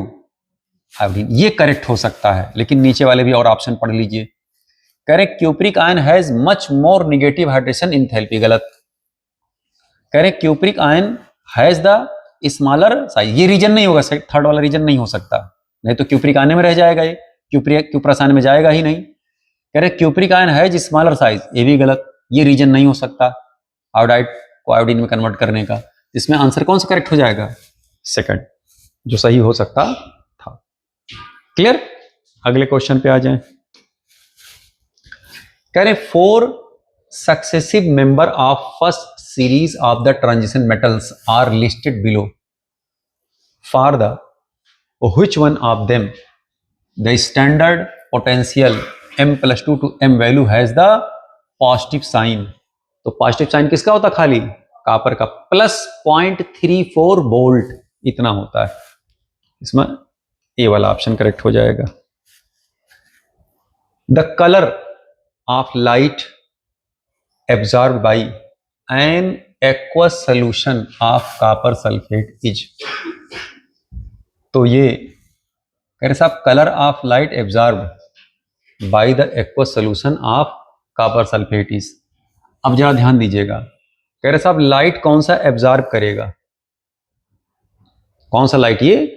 iodine, ये करेक्ट हो सकता है। लेकिन नीचे वाले भी और ऑप्शन पढ़ लीजिए। कह रहे cupric ion has much more negative hydration enthalpy. गलत, कह रहे cupric ion has the smaller size. ये रीजन नहीं होगा, थर्ड वाला रीजन नहीं हो सकता, नहीं तो क्यूप्रिक आयन में रह जाएगा, ये क्यूप्रस आयन में जाएगा ही नहीं। कह रहे cupric ion has smaller size, ये भी गलत, ये रीजन नहीं हो सकता आयोडाइड को आयोडीन में कन्वर्ट करने का। इसमें आंसर कौन सा करेक्ट हो जाएगा, सेकंड, जो सही हो सकता था। क्लियर। अगले क्वेश्चन पे आ जाएं। कह रहे 4 successive member of first series of the transition metals are listed below for the which one of them the standard potential M+2 to M value has the positive sign. तो positive sign किसका होता, खाली copper का, +0.34 volt इतना होता है। इसमें ए वाला ऑप्शन करेक्ट हो जाएगा। The colour of light absorbed bye an aqueous solution of copper sulphate is. तो ये कह रहे साहब colour of light absorbed by the aqueous solution of copper sulphate is. अब जरा ध्यान दीजिएगा, कह रहे साहब लाइट कौन सा एब्जॉर्ब करेगा, कौन सा लाइट ये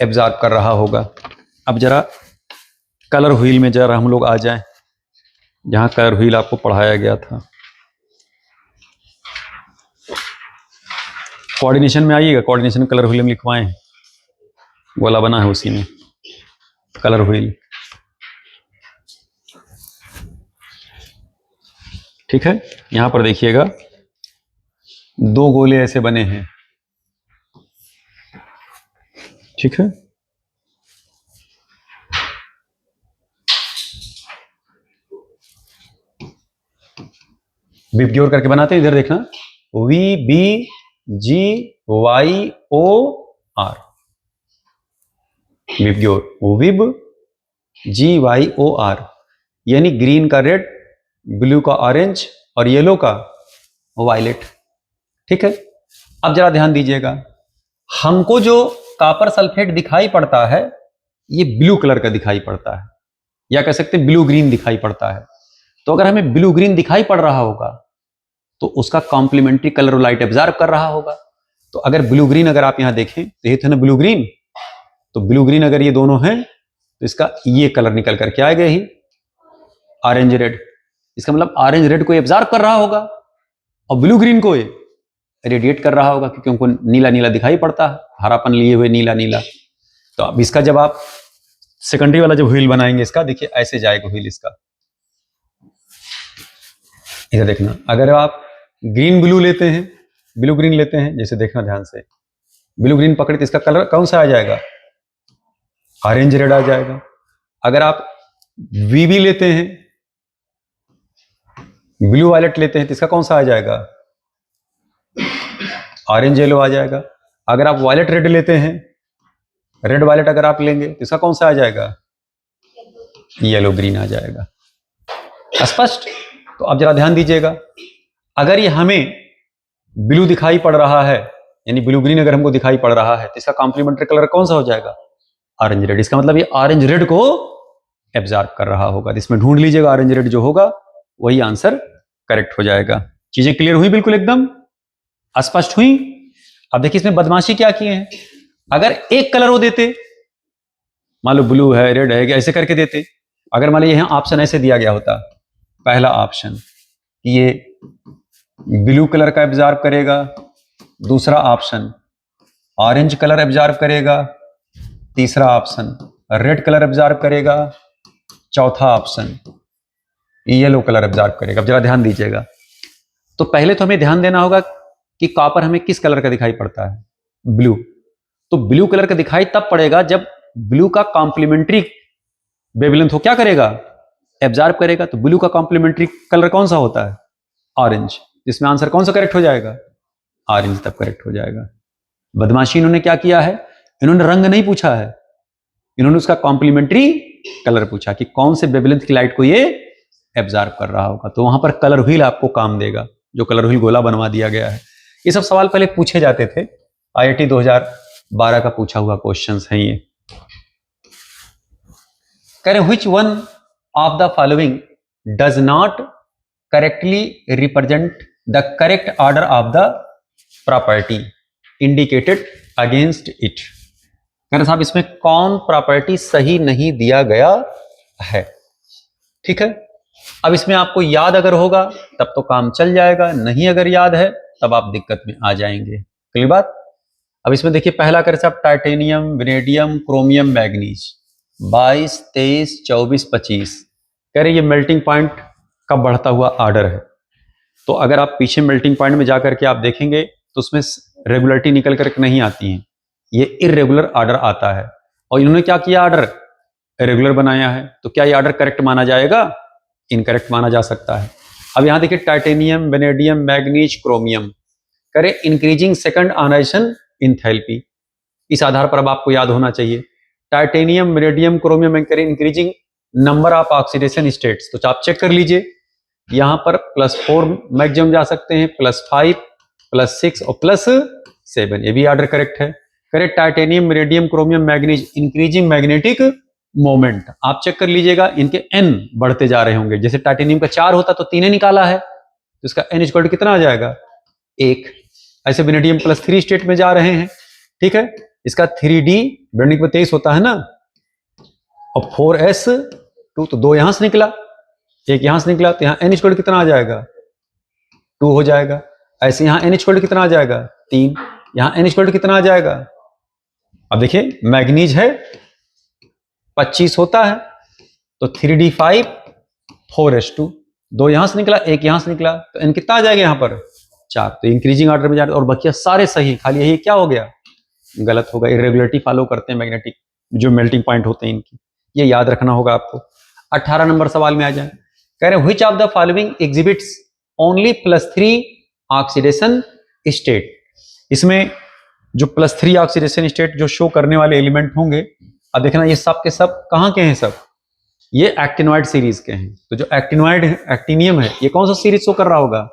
एब्जॉर्ब कर रहा होगा। अब जरा कलर व्हील में जरा हम लोग आ जाएं, जहां कलर व्हील आपको पढ़ाया गया था। कोऑर्डिनेशन में आइएगा, कोऑर्डिनेशन कलर व्हील में लिखवाएं, वाला बना है उसी में कलर व्हील। ठीक है, यहां पर देखिएगा 2 गोले ऐसे बने हैं। ठीक है, विबग्योर करके बनाते हैं, इधर देखना, VBGYOR, विबग्योर, WIBGYOR, यानी ग्रीन का रेड, ब्लू का ऑरेंज और येलो का वायलेट। ठीक है, अब जरा ध्यान दीजिएगा, हमको जो कॉपर सल्फेट दिखाई पड़ता है ये ब्लू कलर का दिखाई पड़ता है, या कह सकते हैं ब्लू ग्रीन दिखाई पड़ता है। तो अगर हमें ब्लू ग्रीन दिखाई पड़ रहा होगा तो उसका कॉम्प्लीमेंट्री कलर लाइट एब्जॉर्ब कर रहा होगा। तो अगर ब्लू ग्रीन अगर आप यहां देखें तो ये थे ना ब्लू ग्रीन, तो ब्लू ग्रीन अगर ये दोनों हैं तो इसका ये कलर निकल करके आएगा ही ऑरेंज रेड। इसका मतलब ऑरेंज रेड को एब्जॉर्ब कर रहा होगा और ब्लू ग्रीन को रेडिएट कर रहा होगा, क्योंकि उनको नीला नीला दिखाई पड़ता है, हरापन लिए हुए नीला नीला। तो अब इसका जब आप सेकेंडरी वाला जब व्हील बनाएंगे इसका, देखिए ऐसे जाएगा व्हील इसका। इधर देखना, अगर आप ग्रीन ब्लू लेते हैं, ब्लू ग्रीन लेते हैं, जैसे देखना ध्यान से, ब्लू ग्रीन पकड़े तो इसका कलर कौन सा आ जाएगा? ऑरेंज रेड आ जाएगा। अगर आप वीबी लेते हैं, ब्लू वायलेट लेते हैं, तो इसका कौन सा आ जाएगा? ऑरेंज येलो आ जाएगा। अगर आप वायलेट रेड लेते हैं, रेड वायलेट अगर आप लेंगे तो इसका कौन सा आ जाएगा? येलो ग्रीन आ जाएगा। स्पष्ट? तो अब जरा ध्यान दीजिएगा, अगर ये हमें ब्लू दिखाई पड़ रहा है, यानी ब्लू ग्रीन अगर हमको दिखाई पड़ रहा है, तो इसका कॉम्प्लीमेंट्री कलर कौन सा हो जाएगा? Orange red. इसका मतलब ये ऑरेंज रेड को एब्जॉर्ब कर रहा होगा। तो इसमें ढूंढ लीजिएगा, ऑरेंज रेड जो होगा वही आंसर करेक्ट हो जाएगा। चीजें क्लियर हुई? बिल्कुल एकदम स्पष्ट हुई। अब देखिए इसमें बदमाशी क्या किए हैं। अगर एक कलर वो देते, मान लो ब्लू है, रेड है, ऐसे करके देते। अगर मान लो यहां ऑप्शन ऐसे दिया गया होता, पहला ऑप्शन ये ब्लू कलर का एब्जॉर्ब करेगा, दूसरा ऑप्शन ऑरेंज कलर एब्जॉर्ब करेगा, तीसरा ऑप्शन रेड कलर एब्जॉर्ब करेगा, चौथा ऑप्शन येलो कलर एब्जॉर्ब करेगा। अब जरा ध्यान दीजिएगा, तो पहले तो हमें ध्यान देना होगा कि कॉपर हमें किस कलर का दिखाई पड़ता है? ब्लू। तो ब्लू कलर का दिखाई तब पड़ेगा जब ब्लू का कॉम्प्लीमेंट्री वेवलेंथ हो क्या करेगा? एब्जॉर्ब करेगा। तो ब्लू का कॉम्प्लीमेंट्री कलर कौन सा होता है? ऑरेंज। इसमें आंसर कौन सा करेक्ट हो जाएगा? ऑरेंज तब करेक्ट हो जाएगा। बदमाशी इन्होंने क्या किया है, इन्होंने रंग नहीं पूछा है, इन्होंने उसका कॉम्प्लीमेंट्री कलर पूछा कि कौन से वेवलेंथ की लाइट को ये एब्जॉर्ब कर रहा होगा। तो वहां पर कलर व्हील आपको काम देगा, जो कलर व्हील गोला बनवा दिया गया है। ये सब सवाल पहले पूछे जाते थे, IIT 2012 का पूछा हुआ क्वेश्चंस हैं ये। कह रहे which one of the following does not correctly represent the correct order of the property indicated against it. कह रहे साहब इसमें कौन प्रॉपर्टी सही नहीं दिया गया है? ठीक है, अब इसमें आपको याद अगर होगा तब तो काम चल जाएगा, नहीं अगर याद है तब आप दिक्कत में आ जाएंगे। क्लियर बात? अब इसमें देखिए पहला कर साहब टाइटेनियम, वेनेडियम, क्रोमियम, मैग्नीज 22, 23, 24, 25। कह रहे ये मेल्टिंग पॉइंट का बढ़ता हुआ ऑर्डर है। तो अगर आप पीछे मेल्टिंग पॉइंट में जाकर के आप देखेंगे तो उसमें रेगुलरिटी निकल करके नहीं आती है, ये इरेगुलर ऑर्डर आता है। और इन्होंने क्या किया, ऑर्डर रेगुलर बनाया है। तो क्या ये ऑर्डर करेक्ट माना जाएगा? इनकरेक्ट माना जा सकता है। अब यहां देखिए टाइटेनियम, वेनेडियम, मैग्नीज, क्रोमियम, करे इंक्रीजिंग सेकंड आयोनाइजेशन इंथैल्पी। इस आधार पर अब आपको याद होना चाहिए टाइटेनियम, वेनेडियम, क्रोमियम करे increasing number of oxidation states. तो आप चेक कर लीजिए, यहां पर +4 मैक्सिमम जा सकते हैं, +5, +6 और +7। ये भी ऑर्डर करेक्ट है। करे titanium, vanadium, chromium, manganese increasing magnetic moment. आप चेक कर लीजिएगा, इनके n बढ़ते जा रहे होंगे। जैसे टाइटेनियम का 4 होता तो 3 निकाला है, तो इसका n इक्वल टू कितना आ जाएगा? 1। ऐसे वेनेडियम +3 स्टेट में जा रहे हैं, ठीक है। इसका 3d वेनेडियम में 23 होता है ना, और 4s2 तो 2 यहां से निकला, 1 यहां से निकला, तो यहां n इक्वल टू कितना आ जाएगा? 2 हो जाएगा। ऐसे यहां n इक्वल टू कितना आ जाएगा? 3। यहां n इक्वल टू कितना आ जाएगा? अब देखिए मैग्नीज है 25 होता है, तो 3d5 4s2, 2 यहां से निकला, 1 यहां से निकला, तो n कितना आ जाएगा यहाँ पर? 4। तो इंक्रीजिंग ऑर्डर में जा रहे और बाकी सारे सही, खाली यही क्या हो गया? गलत होगा। इरेगुलरिटी फॉलो करते हैं मैग्नेटिक जो मेल्टिंग पॉइंट होते हैं इनकी, ये याद रखना होगा आपको। 18 नंबर सवाल में आ जाए, कह रहे हैं which of the following exhibits only +3 oxidation state. इसमें जो +3 ऑक्सीडेशन स्टेट जो शो करने वाले एलिमेंट होंगे, अब देखना ये सब के सब कहां के हैं? सब ये एक्टिनॉइड सीरीज के हैं। तो जो एक्टिनॉइड एक्टिनियम है, ये कौन सा सीरीज शो कर रहा होगा?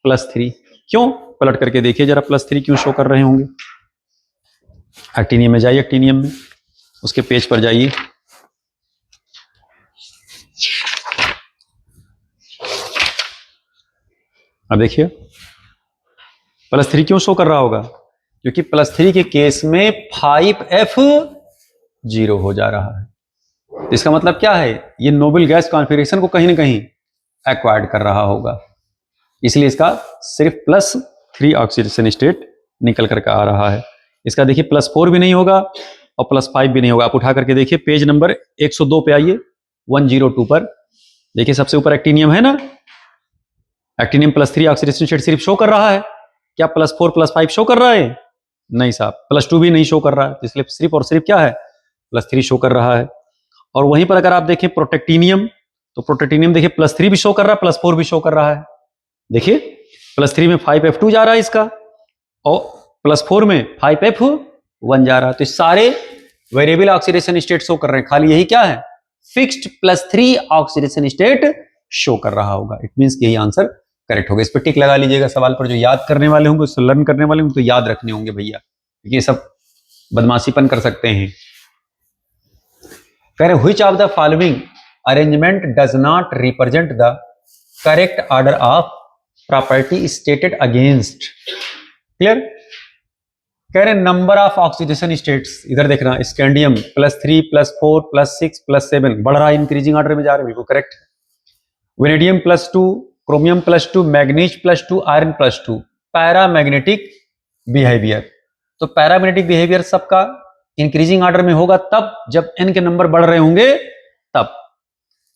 +3। क्यों? पलट करके देखिए जरा, +3 क्यों शो कर रहे होंगे? एक्टिनियम में जाइए, एक्टिनियम में उसके पेज पर जाइए, अब देखिए +3 क्यों शो कर रहा होगा? क्योंकि +3 के केस में 5f0 हो जा रहा है। इसका मतलब क्या है, ये नोबल गैस कॉन्फ़िगरेशन को कहीं ना कहीं एक्वायर्ड कर रहा होगा, इसलिए इसका सिर्फ +3 ऑक्सीडेशन स्टेट निकल करके आ रहा है। इसका देखिए +4 भी नहीं होगा और +5 भी नहीं होगा। आप उठा करके देखिए पेज नंबर 102 पे आइए, 102 पर देखिए, सबसे ऊपर एक्टिनियम है ना, एक्टिनियम +3 ऑक्सीडेशन स्टेट सिर्फ शो कर रहा है। क्या +4 +5 शो कर रहा है? नहीं साहब, +2 भी नहीं शो कर रहा है, इसलिए सिर्फ और सिर्फ क्या है, +3 शो कर रहा है। और वहीं पर अगर आप देखें प्रोटेक्टिनियम, तो प्रोटेक्टिनियम देखिए +3 भी शो कर रहा है, +4 भी शो कर रहा है। देखिए +3 में 5f2 जा रहा है इसका, और +4 में 5f1 जा रहा है। तो सारे वेरिएबल ऑक्सीडेशन स्टेट शो कर रहे हैं, खाली यही क्या है, फिक्स्ड +3 ऑक्सीडेशन स्टेट शो कर रहा होगा। इट मींस यही आंसर करेक्ट होगा। इस पर टिक लगा लीजिएगा सवाल पर, जो याद करने वाले होंगे, उसको लर्न करने वाले होंगे तो याद रखने होंगे भैया, ये सब बदमाशीपन कर सकते हैं। कह रहे which of the following arrangement does not represent the correct order of property stated against. Clear? कह रहे नंबर ऑफ ऑक्सीडेशन स्टेट्स, इधर देखना, स्कैंडियम +3 +4 +6 +7 बढ़ रहा है, इंक्रीजिंग ऑर्डर में जा रहा है, बिल्कुल correct. Vanadium +2, chromium +2, manganese +2, iron +2, paramagnetic behaviour. तो पैरामैग्नेटिक बिहेवियर सबका इंक्रीजिंग ऑर्डर में होगा तब जब n के नंबर बढ़ रहे होंगे तब।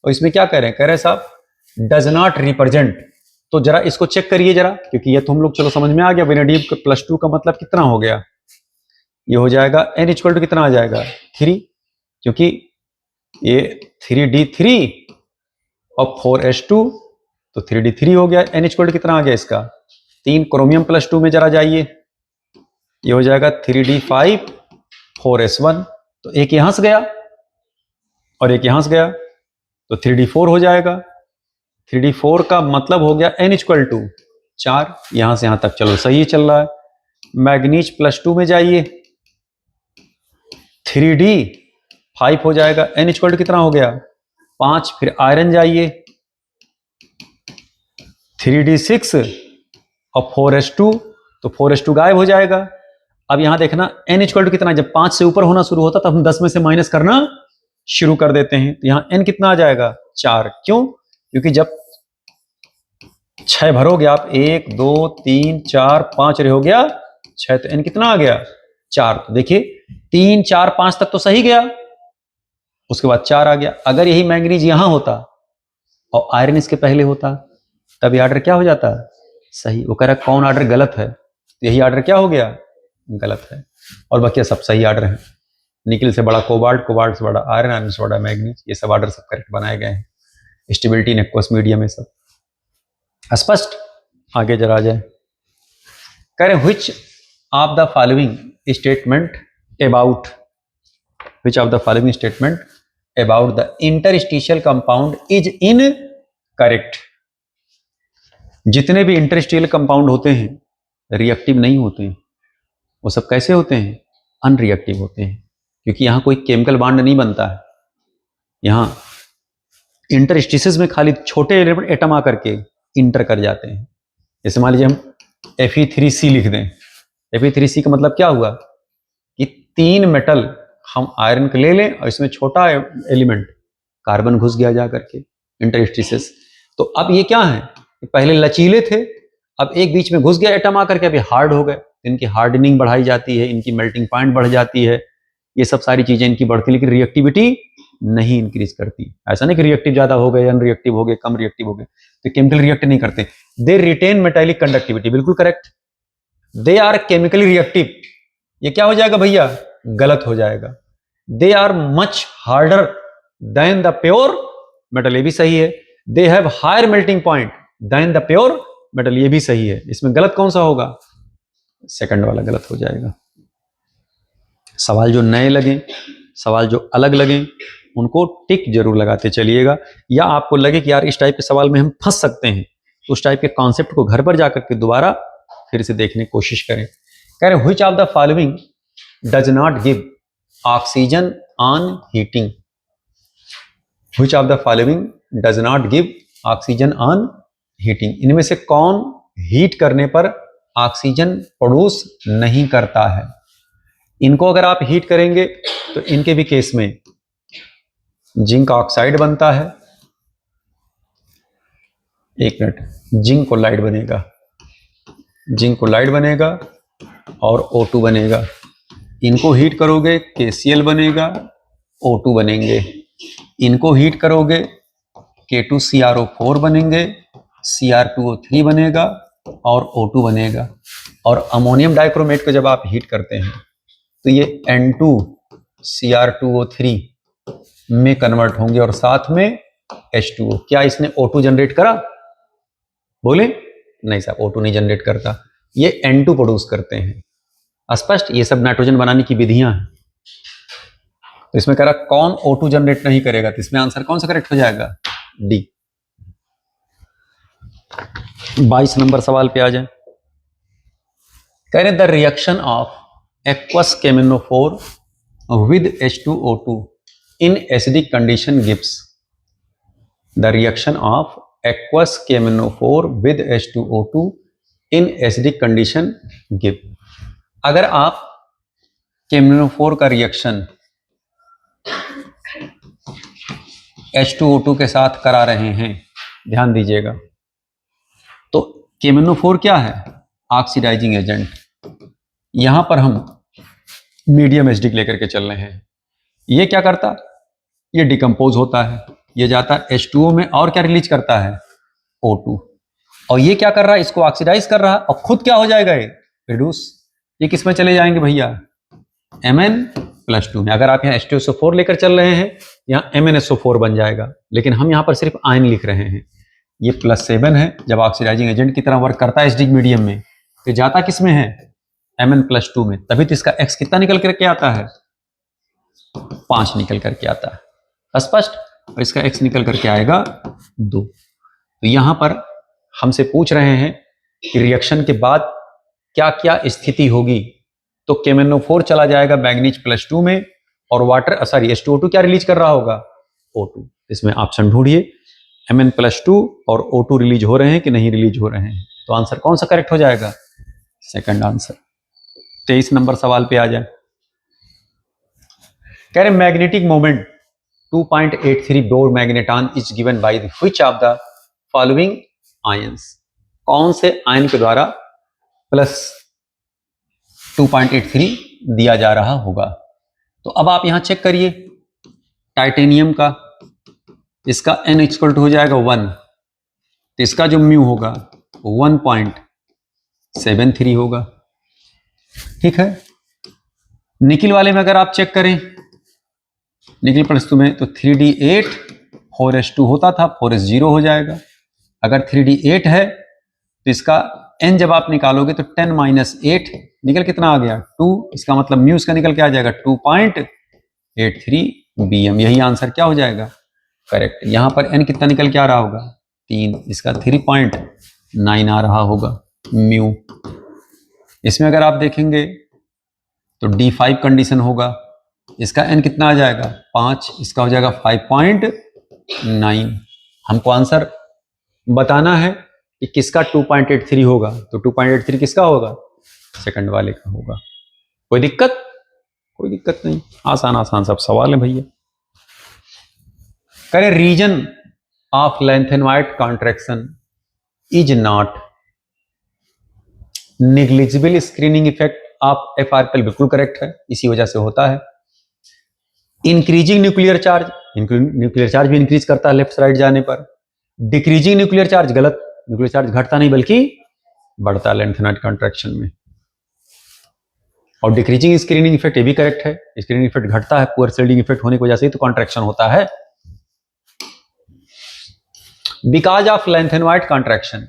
और इसमें क्या कह रहे हैं, कह रहे हैं साहब डज नॉट रिप्रेजेंट। तो जरा इसको चेक करिए जरा, क्योंकि ये तो हम लोग चलो समझ में आ गया, वेनेडियम +2 का मतलब कितना हो गया, ये हो जाएगा n इक्वल टू कितना आ जाएगा 3, क्योंकि ये 3d3 और 4s2, तो 3d3 हो गया। n इक्वल टू कितना आ गया इसका 3। क्रोमियम +2 में जरा जाइए, ये हो जाएगा 3d5 4s1, तो एक यहां से गया और एक यहां से गया, तो 3d4 हो जाएगा। 3d4 का मतलब हो गया n इक्वल टू 4, यहां से यहां तक चलो सही चल रहा है। मैग्नीज +2 में जाइए, 3d5 हो जाएगा, n इक्वल टू कितना हो गया 5। फिर आयरन जाइए, 3d6 और 4s2, तो 4s2 गायब हो जाएगा। अब यहां देखना n इक्वल टू कितना, जब 5 से ऊपर होना शुरू होता तब हम 10 में से माइनस करना शुरू कर देते हैं, तो यहां n कितना आ जाएगा 4। क्यों? क्योंकि जब 6 भरोगे आप, 1 2 3 4 5 रह हो गया 6, तो n कितना आ गया 4। तो देखिए 3 4 5 तक तो सही गया, उसके बाद 4 आ गया। अगर यही मैंगनीज यहां होता और आयरन इसके पहले होता, तब ये ऑर्डर क्या हो जाता, सही। वो कह रहा कौन ऑर्डर गलत है, यही ऑर्डर क्या हो गया, गलत है। और बाकी सब सही ऑर्डर है। निकल से बड़ा कोबाल्ट, कोबाल्ट से बड़ा आयरन, आयरन से बड़ा मैग्नीज, ये सब ऑर्डर सब करेक्ट बनाए गए हैं। स्टेबिलिटी इन एक्वस मीडियम में सब स्पष्ट। आगे जरा आ जाए, कह रहे which of the following statement about, which of the following statement about the interstitial compound is in correct. जितने भी इंटरस्टिशियल कंपाउंड होते हैं रिएक्टिव नहीं होते हैं, वो सब कैसे होते हैं, अनरिएक्टिव होते हैं, क्योंकि यहां कोई केमिकल बॉन्ड नहीं बनता है। यहां इंटरस्टिसेस में खाली छोटे एटम आकर के इंटर कर जाते हैं। जैसे मान लीजिए हम Fe3C लिख दें, Fe3C का मतलब क्या हुआ कि 3 मेटल हम आयरन के ले लें और इसमें छोटा एलिमेंट कार्बन घुस गया जा करके इंटरस्टिसेस। तो अब ये क्या है, पहले लचीले थे, अब एक बीच में घुस गया एटम आकर के, अभी हार्ड हो गए, इनकी हार्डनिंग बढ़ाई जाती है, इनकी मेल्टिंग पॉइंट बढ़ जाती है, ये सब सारी चीजें इनकी बढ़ती, लेकिन रिएक्टिविटी नहीं इंक्रीज करती। ऐसा नहीं कि रिएक्टिव ज्यादा हो गए, अनरिएक्टिव हो गए, कम रिएक्टिव हो गए, तो केमिकल रिएक्ट नहीं करते। दे रिटेन मेटालिक कंडक्टिविटी, बिल्कुल correct. They are chemically reactive, ये क्या हो जाएगा भैया, गलत हो जाएगा। They are much harder than the pure metal, ये भी सही है। They have higher melting point than the pure metal, ये भी सही है। इसमें गलत कौन सा होगा, सेकंड वाला गलत हो जाएगा। सवाल जो नए लगे, सवाल जो अलग लगे, उनको टिक जरूर लगाते चलिएगा, या आपको लगे कि यार इस टाइप के सवाल में हम फंस सकते हैं, तो उस टाइप के कॉन्सेप्ट को घर पर जाकर के दोबारा फिर से देखने की कोशिश करें। कह रहे which of the following does not give oxygen on heating, which of the following does not give oxygen on heating, इनमें से कौन हीट करने पर ऑक्सीजन प्रोड्यूस नहीं करता है। इनको अगर आप हीट करेंगे तो इनके भी केस में जिंक ऑक्साइड बनता है, एक मिनट, जिंक कोलाइड बनेगा, जिंक कोलाइड बनेगा और O2 बनेगा। इनको हीट करोगे KCl बनेगा, O2 बनेंगे। इनको हीट करोगे K2CrO4 बनेंगे, Cr2O3 बनेगा और O2 बनेगा। और अमोनियम डाइक्रोमेट को जब आप हीट करते हैं तो ये N2Cr2O3 में कन्वर्ट होंगे और साथ में H2O। क्या इसने O2 जनरेट करा? बोले नहीं साहब, O2 नहीं जनरेट करता, ये N2 प्रोड्यूस करते हैं। स्पष्ट? ये सब नाइट्रोजन बनाने की विधियां हैं। तो इसमें कह रहा कौन O2 जनरेट नहीं करेगा, तो इसमें आंसर कौन सा करेक्ट हो जाएगा? डी। 22 नंबर सवाल पे आ जाए। कह रहे the reaction of aqueous K M N O four with H2O2 in acidic condition gives. The reaction of aqueous K M N O four with H2O2 in acidic condition give. अगर आप केमिनोफोर का रिएक्शन H2O2 के साथ करा रहे हैं, ध्यान दीजिएगा, तो केमिनोफोर क्या है? Oxidising agent. यहां पर हम मीडियम एसिडिक लेकर के चल रहे हैं। ये क्या करता? ये डिकम्पोज होता है, ये जाता है H2O में और क्या रिलीज करता है? O2। और ये क्या कर रहा है? इसको ऑक्सीडाइज कर रहा है और खुद क्या हो जाएगा? ये रिड्यूस। ये किस में चले जाएंगे भैया? Mn+2 में। अगर आप यहाँ H2SO4 लेकर चल रहे हैं, यहाँ MnSO4 बन जाएगा, लेकिन हम यहाँ पर सिर्फ आयन लिख रहे हैं। ये +7 है, जब ऑक्सीडाइजिंग एजेंट की तरह वर्क करता है एसिडिक मीडियम में, तो जाता किस में है? Mn+2 में। तभी तो इसका X कितना निकल करके आता है? 5 निकल करके आता है। स्पष्ट? और इसका X निकल करके आएगा 2। तो यहां पर हमसे पूछ रहे हैं कि रिएक्शन के बाद क्या क्या स्थिति होगी, तो केमिनोफोर चला जाएगा मैग्नीज +2 में और वाटर H2O2 क्या रिलीज कर रहा होगा? O2। इसमें ऑप्शन ढूंढिए, Mn+2 और O2 रिलीज हो रहे हैं कि नहीं रिलीज हो रहे हैं। तो आंसर कौन सा करेक्ट हो जाएगा? Second answer. 23 नंबर सवाल पे आ जाए। कह रहे magnetic moment 2.83 bore magneton is given by which of the following ions. कौन से आयन के द्वारा +2.83 दिया जा रहा होगा? तो अब आप यहां चेक करिए, टाइटेनियम का इसका n इक्वल टू हो जाएगा 1, तो इसका जो म्यू होगा 1.73 होगा। ठीक है। निकिल वाले में अगर आप चेक करें, निकिल +2 में तो 3d8 4s2 होता था, 4s0 हो जाएगा। अगर 3d8 है तो इसका n जब आप निकालोगे तो 10 - 8 निकल कितना आ गया? 2। इसका मतलब म्यू इसका निकल के आ जाएगा 2.83 bm। यही आंसर क्या हो जाएगा? करेक्ट। यहां पर n कितना निकल के आ रहा होगा? 3। इसका 3.9 आ रहा होगा म्यू। इसमें अगर आप देखेंगे तो D5 कंडीशन होगा, इसका n कितना आ जाएगा? 5। इसका हो जाएगा 5.9। हमको आंसर बताना है कि किसका 2.83 होगा, तो 2.83 किसका होगा? सेकंड वाले का होगा। कोई दिक्कत? कोई दिक्कत नहीं, आसान आसान सब सवाल है भैया। करें reason of lanthanoid contraction is not negligible screening effect of FRPL। बिल्कुल करेक्ट है, इसी वजह से होता है। Increasing nuclear charge, nuclear charge भी इंक्रीज करता है लेफ्ट राइट जाने पर। डिक्रीजिंग न्यूक्लियर चार्ज, गलत, न्यूक्लियर चार्ज घटता नहीं बल्कि बढ़ता है लैंथेनॉइड कॉन्ट्रैक्शन में। और डिक्रीजिंग स्क्रीनिंग इफेक्ट, ये भी करेक्ट है, स्क्रीनिंग इफेक्ट घटता है, पुअर शिल्डिंग इफेक्ट होने की वजह से ही तो कॉन्ट्रैक्शन होता है। Because of lanthanoid contraction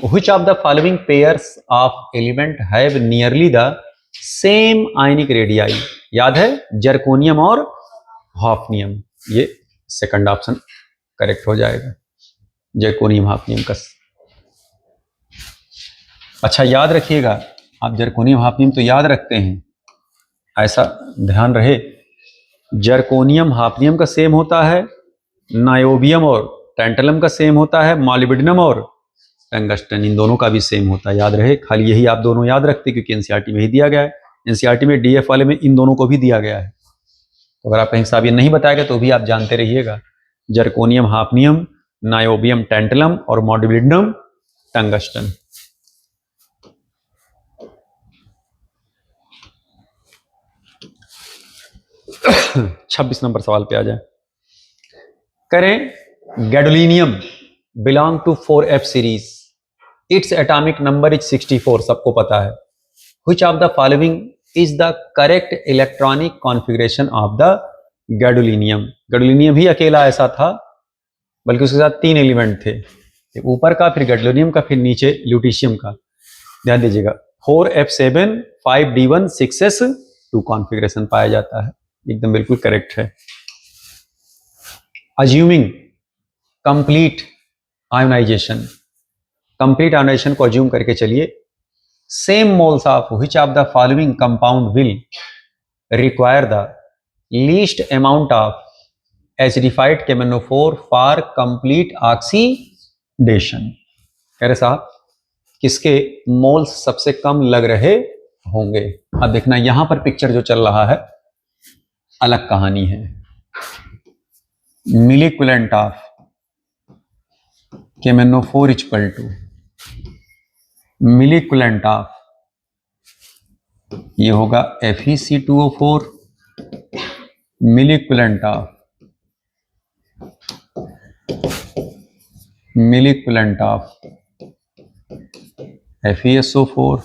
which of the following pairs of element have nearly the same ionic radii? याद है? जर्कोनियम और हॉफनियम। ये सेकंड ऑप्शन करेक्ट हो जाएगा, जर्कोनियम हॉफनियम का। अच्छा याद रखिएगा, आप जर्कोनियम हॉफनियम तो याद रखते हैं, ऐसा ध्यान रहे, जर्कोनियम हॉफनियम का सेम होता है, नायोबियम और टैंटलम का सेम होता है, मॉलिब्डेनम और टंगस्टन इन दोनों का भी सेम होता है। याद रहे, खाली यही आप दोनों याद रखते क्योंकि एनसीईआरटी में ही दिया गया है। एनसीईआरटी में DF वाले में इन दोनों को भी दिया गया है। तो अगर आप कहीं साहब ये नहीं बताएगा तो भी आप जानते रहिएगा, जर्कोनियम हाफनियम, नायोबियम टेंटलम और मॉलिब्डेनम टंगस्टन। छब्बीस नंबर सवाल पे आ जाए। करें gadolinium belong to 4f series, its atomic number is 64, सबको पता है। Which of the following is the correct electronic configuration of the gadolinium. Gadolinium ही अकेला ऐसा था, बल्कि उसके साथ 3 एलिमेंट थे, ऊपर का, फिर गैडोलिनियम का, फिर नीचे ल्यूटीशियम का। ध्यान दीजिएगा, 4f7 5d1 6s2 कॉन्फ़िगरेशन पाया जाता है, एकदम बिल्कुल करेक्ट है। Assuming complete ionisation, complete ionisation को अज्यूम करके चलिए। Same moles of which of the following compound will require the least amount of acidified KMnO4 for complete oxidation. कह रहे साहब किसके मोल्स सबसे कम लग रहे होंगे। अब देखना यहां पर पिक्चर जो चल रहा है अलग कहानी है। Milliequivalent of KMnO4 equal to milliequivalent of, ये होगा FeC2O4, मिलिक्विलेंट ऑफ FeSO4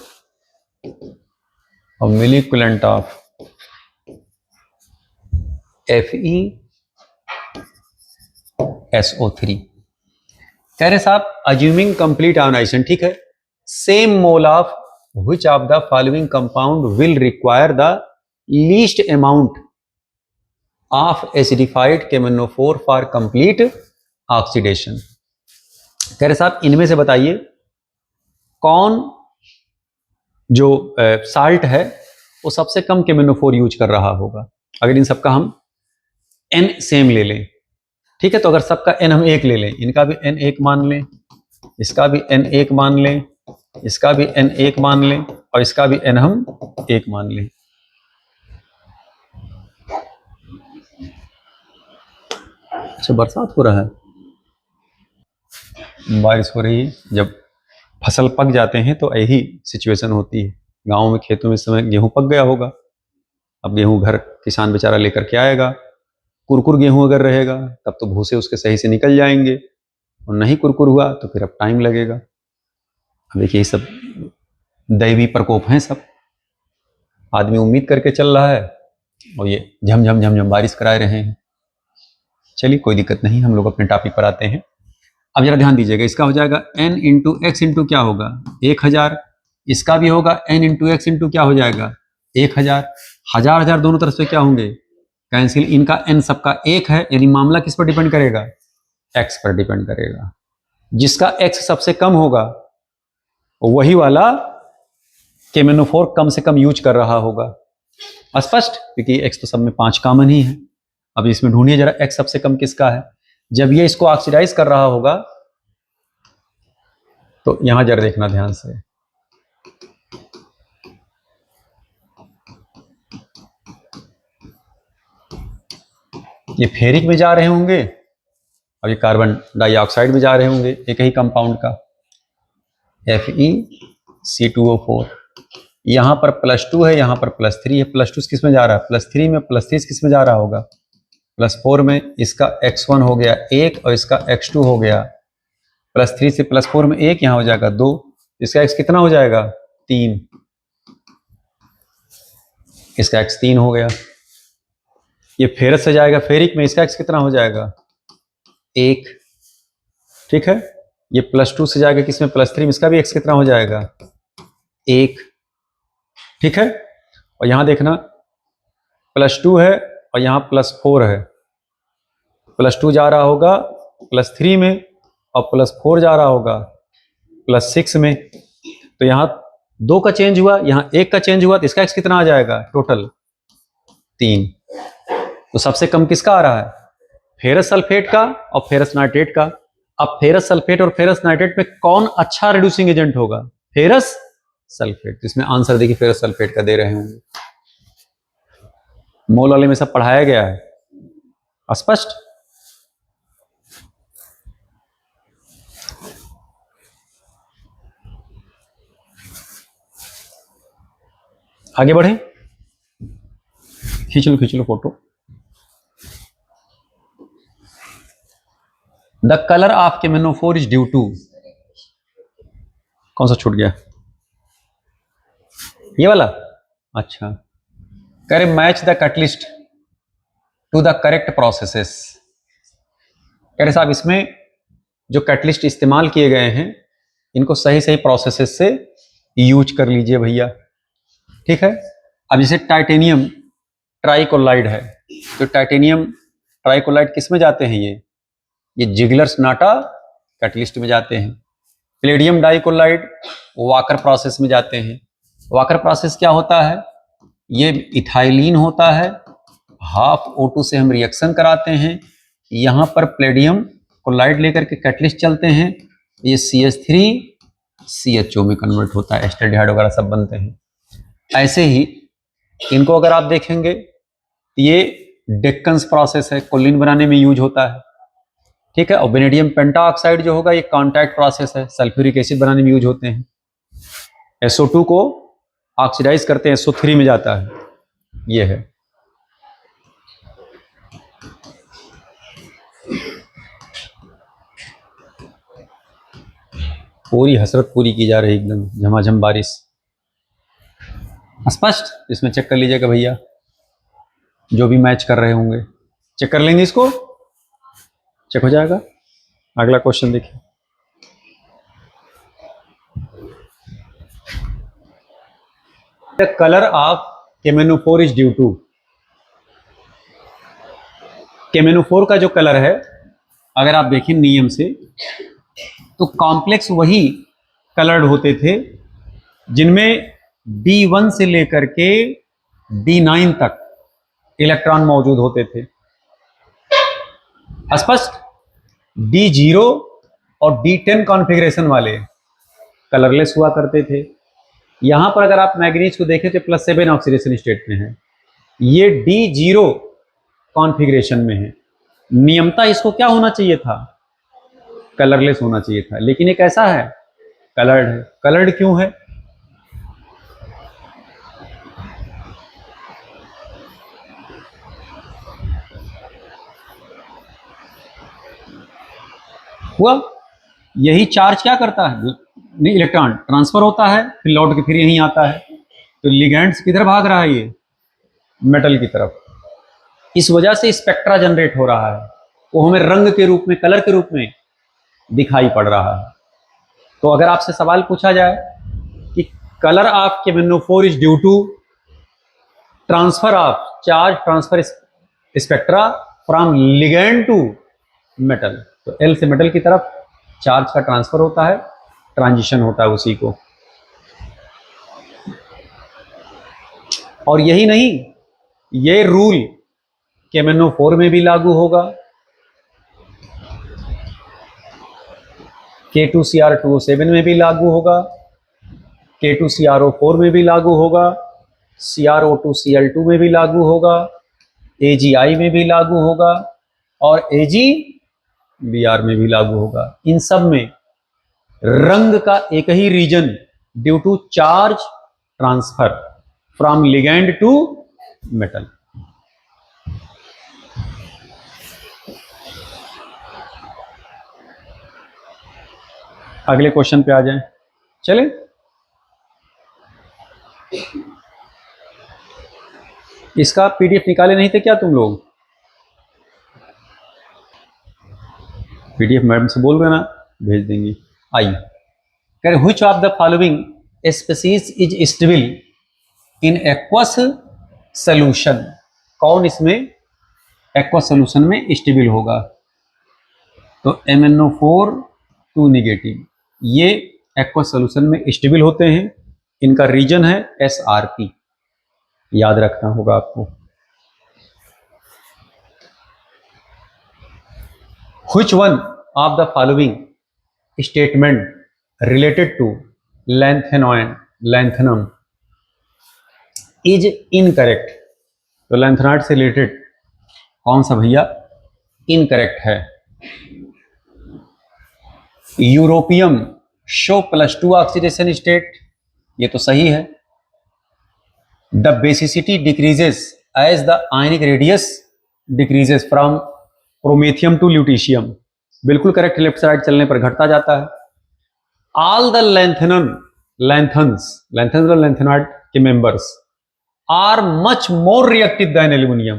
और मिलिक्विलेंट ऑफ FeSO3। कह रहे साहब अज्यूमिंग कंप्लीट आयोनाइजेशन, ठीक है, same mole of which of the following compound will require the least amount of acidified KMnO4 for complete oxidation. कह रहे साहब इनमें से बताइए कौन जो साल्ट है वो सबसे कम KMnO4 यूज कर रहा होगा। अगर इन सबका हम N सेम ले लें, ठीक है, तो अगर सबका N हम 1 ले लें, इनका भी N 1 मान लें, इसका भी N 1 मान लें, इसका भी N 1 मान लें और इसका भी N हम 1 मान लें। अच्छा बरसात हो रहा है, बारिश हो रही है। जब फसल पक जाते हैं तो यही सिचुएशन होती है। गांव में खेतों में इस समय गेहूं पक गया होगा, अब गेहूं घर किसान बेचारा लेकर के आएगा। कुरकुर गेहूं अगर रहेगा तब तो भूसे उसके सही से निकल जाएंगे, और नहीं कुरकुर हुआ तो फिर अब टाइम लगेगा। अब देखिए ये सब दैवी प्रकोप हैं, सब आदमी उम्मीद करके चल रहा है और ये झमझम झमझम बारिश करा रहे हैं। चलिए कोई दिक्कत नहीं, हम लोग अपने टॉपिक पर आते हैं। अब जरा ध्यान दीजिएगा, इसका हो जाएगा n इंटू एक्स इंटू क्या होगा 1000, इसका भी होगा n इंटू एक्स इंटू क्या हो जाएगा 1000। हजार हजार दोनों तरफ से क्या होंगे कैंसिल, इनका n सबका 1 है, यानी मामला किस पर डिपेंड करेगा x पर डिपेंड करेगा। जिसका x सबसे कम होगा वही वाला KMnO4 कम से कम यूज कर रहा होगा। स्पष्ट, क्योंकि x तो सब में 5 कॉमन ही है। अब इसमें ढूंढिए जरा x सबसे कम किसका है। जब ये इसको ऑक्सीडाइज कर रहा होगा तो यहां जरा देखना ध्यान से, ये फेरिक में जा रहे होंगे और ये कार्बन डाइऑक्साइड में जा रहे होंगे, एक ही कंपाउंड का FeC2O4। यहां पर +2 है, यहां पर +3 है। +2 किस में जा रहा है +3 में, +3 किस में जा रहा होगा +4 में। इसका x1 हो गया 1 और इसका x2 हो गया +3 से +4 में 1, यहां हो जाएगा 2, इसका x कितना हो जाएगा 3, इसका x 3 हो गया। ये फेरस से जाएगा फेरिक में, इसका x कितना हो जाएगा 1, ठीक है। ये +2 से जाएगा किसमें +3 में, इसका भी x कितना हो जाएगा 1, ठीक है। और यहां देखना +2 है और यहां +4 है, +2 जा रहा होगा +3 में और +4 जा रहा होगा +6 में। तो यहां 2 का चेंज हुआ, यहां 1 का चेंज हुआ, तो इसका x कितना आ जाएगा टोटल 3। तो सबसे कम किसका आ रहा है फेरस सल्फेट का और फेरस नाइट्रेट का। अब फेरस सल्फेट और फेरस नाइट्रेट में कौन अच्छा रिड्यूसिंग एजेंट होगा फेरस सल्फेट। इसमें आंसर देखिए फेरस सल्फेट का दे रहे होंगे। मोल वाले में सब पढ़ाया गया है स्पष्ट। आगे बढ़े, खींच लो photo. The colour of KMnO4 is due to, कौन सा छूट गया, ये वाला। अच्छा, कह रहे match the catalyst to the correct processes. कह रहे साहब इसमें जो कैटलिस्ट इस्तेमाल किए गए हैं इनको सही सही प्रोसेसेस से यूज कर लीजिए भैया, ठीक है। अब जैसे टाइटेनियम ट्राइकोलाइड है, तो टाइटेनियम ट्राइकोलाइड किस में जाते हैं, ये जिगलर्स नाटा कैटलिस्ट में जाते हैं। प्लेडियम डाइकोलाइड वाकर प्रोसेस में जाते हैं। वाकर प्रोसेस क्या होता है, ये इथाइलिन होता है, हाफ O2 से हम रिएक्शन कराते हैं, यहाँ पर प्लेडियम कोलाइड लेकर के कैटलिस्ट चलते हैं, ये CH3 CHO में कन्वर्ट होता है, एस्टरडिहाइड वगैरह सब बनते हैं। ऐसे ही इनको अगर आप देखेंगे, ये डेक्कन्स प्रोसेस है, कोलिन बनाने में यूज होता है, ठीक है। और वेनेडियम पेंटाऑक्साइड जो होगा ये कॉन्टैक्ट प्रोसेस है, सल्फ्यूरिक एसिड बनाने में यूज होते हैं। SO2 को ऑक्सीडाइज करते हैं, SO3 में जाता है, ये है। पूरी हसरत पूरी की जा रही, एकदम झमाझम बारिश, स्पष्ट। इसमें चेक कर लीजिएगा भैया, जो भी मैच कर रहे होंगे चेक कर लेंगे, इसको चेक हो जाएगा। अगला क्वेश्चन देखिए, the colour of KMnO4 is due to. KMnO4 का जो कलर है, अगर आप देखें नियम से, तो कॉम्प्लेक्स वही कलर्ड होते थे जिनमें D1 से लेकर के D9 तक इलेक्ट्रॉन मौजूद होते थे, स्पष्ट। D0 और D10 कॉन्फ़िगरेशन वाले कलरलेस हुआ करते थे। यहां पर अगर आप मैग्नीज को देखें तो +7 ऑक्सीडेशन स्टेट में है, ये D0 कॉन्फ़िगरेशन में है। नियमता इसको क्या होना चाहिए था, कलरलेस होना चाहिए था, लेकिन एक ऐसा है कलर्ड है। कलर्ड क्यों है, हुआ यही चार्ज क्या करता है, इलेक्ट्रॉन ट्रांसफर होता है, फिर लौट के फिर यहीं आता है, तो लिगेंड्स किधर भाग रहा है, ये मेटल की तरफ। इस वजह से स्पेक्ट्रा जनरेट हो रहा है, वो हमें रंग के रूप में, कलर के रूप में दिखाई पड़ रहा है। तो अगर आपसे सवाल पूछा जाए कि colour of KMnO4 is due to transfer of charge, transfer spectra from ligand to metal, तो L से मेटल की तरफ चार्ज का ट्रांसफर होता है, ट्रांजिशन होता है उसी को। और यही नहीं, ये रूल KMnO4 में भी लागू होगा, K2Cr2O7 में भी लागू होगा, K2CrO4 में भी लागू होगा, CrO2Cl2 में भी लागू होगा, AgI में भी लागू होगा, और AgBr में भी लागू होगा। इन सब में रंग का एक ही reason, due to charge transfer from ligand to metal. अगले क्वेश्चन पे आ जाएं, चले। इसका PDF निकाले नहीं थे क्या तुम लोग, PDF मैडम से बोल देना, भेज देंगी। आइए, कह रहे which of the following species is stable in aqueous solution, कौन इसमें एक्वस सोल्यूशन में स्टेबल होगा, तो MnO4 2 नेगेटिव, ये एक्वस सोल्यूशन में स्टेबल होते हैं। इनका रीजन है SRP, याद रखना होगा आपको। Which one of the following statement related to lanthanum is incorrect, तो लैंथेनाइड से रिलेटेड कौन सा भैया इनकरेक्ट है? यूरोपियम शो +2 ऑक्सीडेशन स्टेट, ये तो सही है। The basicity decreases as the ionic radius decreases from promethium to lutetium, बिल्कुल करेक्ट, लेफ्ट साइड चलने पर घटता जाता है। ऑल द लैंथन्स और लैंथेनाइड के members are much more reactive than aluminium,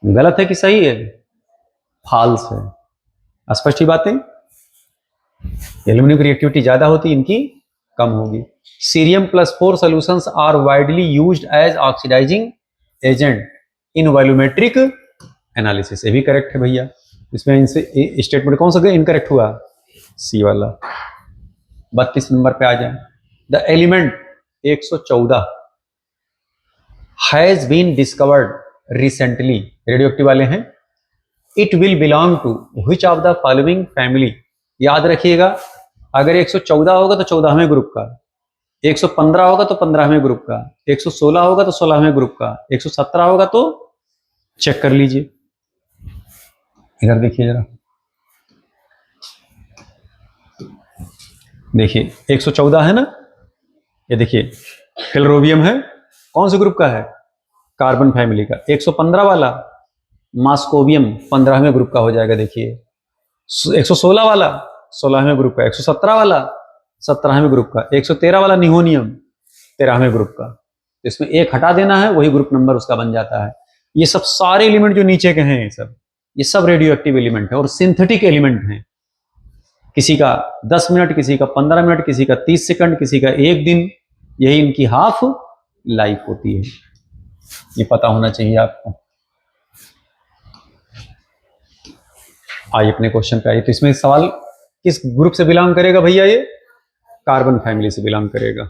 गलत है कि सही है? फाल्स है। स्पष्ट ही बातें, एल्यूमिनियम की रिएक्टिविटी ज्यादा होती, इनकी कम होगी। Cerium +4 solutions are widely used as oxidising agent in volumetric analysis, ये भी करेक्ट है भैया। इसमें इनसे स्टेटमेंट कौन सा इनकरेक्ट हुआ? सी वाला। 32 नंबर पे आ जाए। The element 114 has been discovered recently, radioactive वाले हैं। It will belong to which of the following family, याद रखिएगा, अगर 114 होगा तो 14वें ग्रुप का, 115 होगा तो 15वें ग्रुप का, 116 होगा तो 16वें ग्रुप का, 117 होगा तो चेक कर लीजिए। इधर देखिए जरा, देखिए 114 है ना, ये देखिए फिलरोबियम है, कौन से ग्रुप का है? कार्बन फैमिली का। 115 वाला मास्कोबियम 15वें ग्रुप का हो जाएगा, देखिए। 116 वाला 16वें ग्रुप का, 117 वाला 17वें ग्रुप का, 113 वाला निहोनियम 13वें ग्रुप का। तो इसमें एक हटा देना है, वही ग्रुप नंबर उसका बन जाता है। ये सब सारे एलिमेंट जो नीचे के हैं, ये सब रेडियो एक्टिव एलिमेंट है और सिंथेटिक एलिमेंट हैं। किसी का 10 मिनट, किसी का 15 मिनट, किसी का 30 सेकंड, किसी का 1 दिन, यही इनकी हाफ लाइफ होती है। ये पता होना चाहिए आपको। आइए अपने क्वेश्चन पे आइए। तो इसमें सवाल किस ग्रुप से बिलोंग करेगा भैया? ये कार्बन फैमिली से बिलोंग करेगा।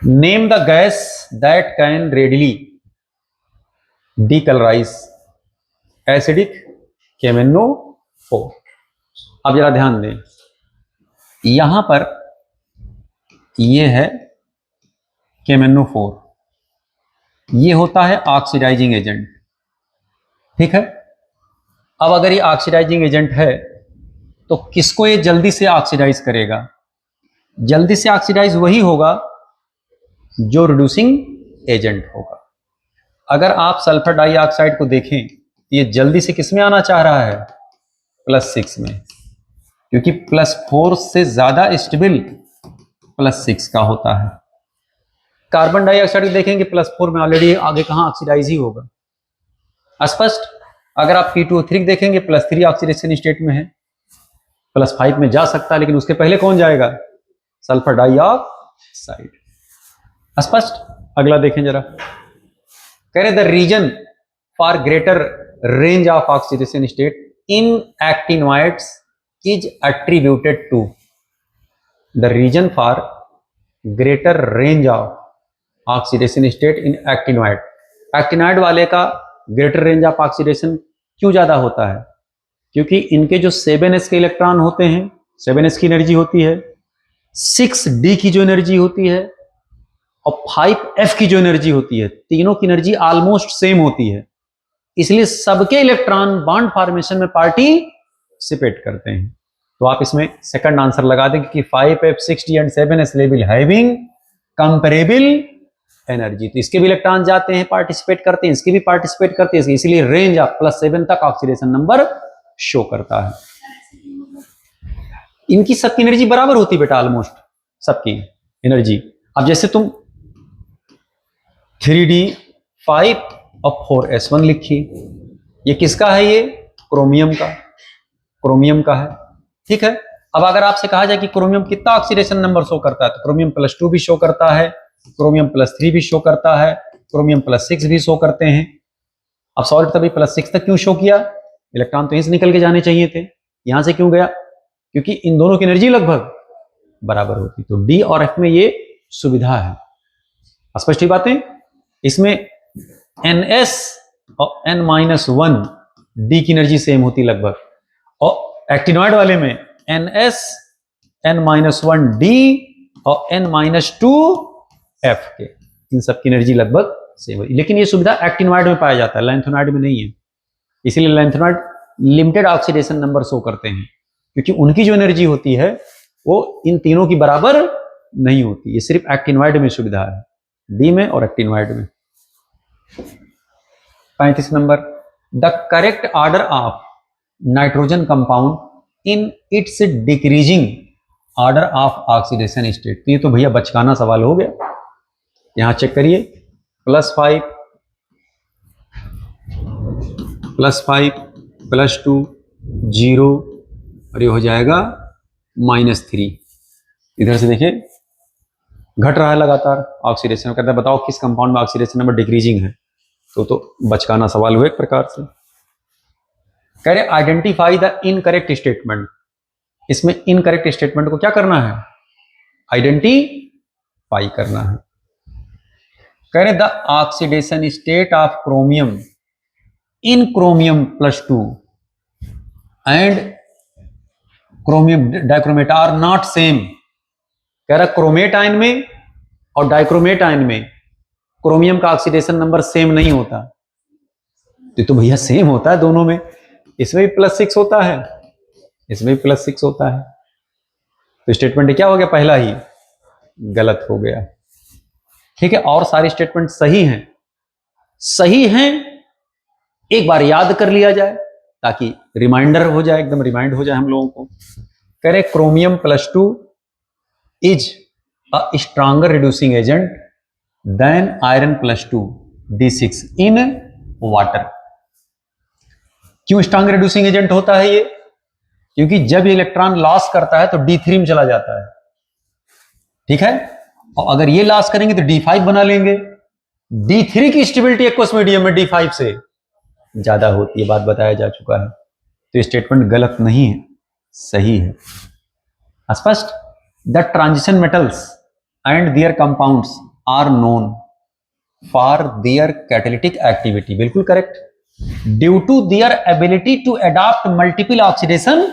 Name the gas that can readily decolourise acidic KMnO4। अब जरा ध्यान दें, यहां पर ये है KMnO4, ये होता है ऑक्सीडाइजिंग एजेंट, ठीक है। अब अगर ये ऑक्सीडाइजिंग एजेंट है तो किसको ये जल्दी से ऑक्सीडाइज करेगा? जल्दी से ऑक्सीडाइज वही होगा जो रिड्यूसिंग एजेंट होगा। अगर आप सल्फर डाइऑक्साइड को देखें, ये जल्दी से किस में आना चाह रहा है? +6 में, क्योंकि +4 से ज्यादा स्टेबल +6 का होता है। कार्बन डाइऑक्साइड देखेंगे +4 में ऑलरेडी आगे कहां ऑक्सीडाइज ही होगा। स्पष्ट। अगर आप P2O3 देखेंगे +3 ऑक्सीडेशन स्टेट में है, +5 में जा सकता है, लेकिन उसके पहले कौन जाएगा? Sulphur dioxide. स्पष्ट। अगला देखें जरा, कह रहे the reason for greater range of oxidation state in actinoids is attributed to, the reason for greater range of oxidation state in actinoid. Actinoid वाले का ग्रेटर रेंज ऑफ ऑक्सीडेशन क्यों ज्यादा होता है? क्योंकि इनके जो 7s के इलेक्ट्रॉन होते हैं, 7s की एनर्जी होती है, 6d की जो एनर्जी होती है और 5f की जो एनर्जी होती है, तीनों की एनर्जी ऑलमोस्ट सेम होती है। इसलिए सबके इलेक्ट्रॉन बॉन्ड फॉर्मेशन में पार्टिसिपेट करते हैं। तो आप इसमें सेकंड आंसर लगा दें कि 5f, 6d and 7s level having comparable energy. तो इसके भी इलेक्ट्रॉन जाते हैं, पार्टिसिपेट करते हैं, इसके भी पार्टिसिपेट करते हैं, इसलिए रेंज ऑफ +7 तक ऑक्सीडेशन नंबर शो करता है। इनकी सबकी एनर्जी बराबर होती है बेटा, ऑलमोस्ट सबकी एनर्जी। अब जैसे तुम 3d5 और 4s1 लिखिए, ये किसका है? ये क्रोमियम का है, ठीक है। अब अगर आपसे कहा जाए कि क्रोमियम कितना ऑक्सीडेशन नंबर शो करता है, तो क्रोमियम +2 भी शो करता है, क्रोमियम +3 भी शो करता है, क्रोमियम +6 भी शो करते हैं। अब सॉल्ट तभी +6 तक क्यों शो किया? इलेक्ट्रॉन तो यहीं से निकल के जाने चाहिए थे, यहां से क्यों गया? क्योंकि इन दोनों की एनर्जी लगभग बराबर होती। तो डी और एफ में ये सुविधा है। स्पष्ट ही बातें। इसमें NS और N-1 डी की एनर्जी सेम होती लगभग, और एक्टिनोइड वाले में NS N-1 डी और N-2 एफ के, इन सब की एनर्जी लगभग सेम है। लेकिन ये सुविधा एक्टिनोइड में पाया जाता है, लैंथेनॉइड में नहीं है। इसीलिए lanthanoid limited oxidation number show करते हैं, क्योंकि उनकी जो एनर्जी होती है वो इन तीनों की बराबर नहीं होती। ये सिर्फ एक्टिनोइड में सुविधा है, डी में और एक्टिनोइड में। 35 number, the correct order of nitrogen compound in its decreasing order of oxidation state. तो ये तो भैया बचकाना सवाल हो गया। यहां चेक करिए, +5 +2 0 और ये हो जाएगा -3। इधर से देखिए घट रहा है लगातार ऑक्सीडेशन। कहता है बताओ किस कंपाउंड में ऑक्सीडेशन नंबर डिक्रीजिंग है। तो बचकाना सवाल हुआ एक प्रकार से। कह रहे आइडेंटिफाई द इनकरेक्ट स्टेटमेंट। इसमें इनकरेक्ट स्टेटमेंट को क्या करना है? आइडेंटिफाई करना है। कह रहे the oxidation state of chromium in chromium +2 and chromium dichromate are not same. कह रहा क्रोमेट आयन में और डाइक्रोमेट आयन में क्रोमियम का ऑक्सीडेशन नंबर सेम नहीं होता। तो भैया सेम होता है दोनों में, इसमें भी +6 होता है, इसमें भी +6 होता है। तो स्टेटमेंट क्या हो गया? पहला ही गलत हो गया। ठीक है, और सारे स्टेटमेंट सही हैं। सही हैं, एक बार याद कर लिया जाए ताकि रिमाइंडर हो जाए, एकदम रिमाइंड हो जाए हम लोगों को। कह रहे chromium +2 is a stronger reducing agent than iron +2 D6 in water. क्यों स्ट्रॉन्गर रिड्यूसिंग एजेंट होता है ये? क्योंकि जब ये इलेक्ट्रॉन लॉस करता है तो D3 में चला जाता है। ठीक है, और अगर ये लॉस करेंगे तो D5 बना लेंगे। D3 की स्टेबिलिटी एक्वस मीडियम में D5 से ज्यादा होती है, बात बताया जा चुका है। तो ये स्टेटमेंट गलत नहीं है, सही है। स्पष्ट। The transition metals and their compounds are known for their catalytic activity. बिल्कुल correct. Due to their ability to adopt multiple oxidation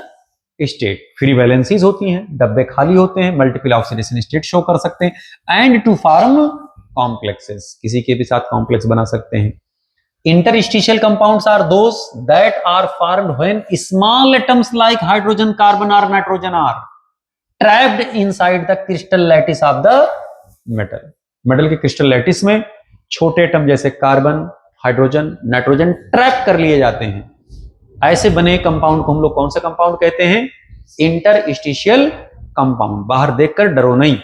state. Free valencies होती हैं, डब्बे खाली होते हैं, मल्टीपल ऑक्सीडेशन स्टेट शो कर सकते हैं। एंड टू फॉर्म कॉम्प्लेक्सेस, किसी के भी साथ कॉम्प्लेक्स बना सकते हैं। Interstitial compounds are those that are formed when small atoms like hydrogen, carbon or nitrogen are trapped inside the crystal lattice of the metal. Metal के क्रिस्टल लैटिस में छोटे एटम जैसे कार्बन, हाइड्रोजन, नाइट्रोजन ट्रैप कर लिए जाते हैं। ऐसे बने कंपाउंड को हम लोग कौन सा कंपाउंड कहते हैं? Interstitial compound. बाहर देखकर डरो नहीं।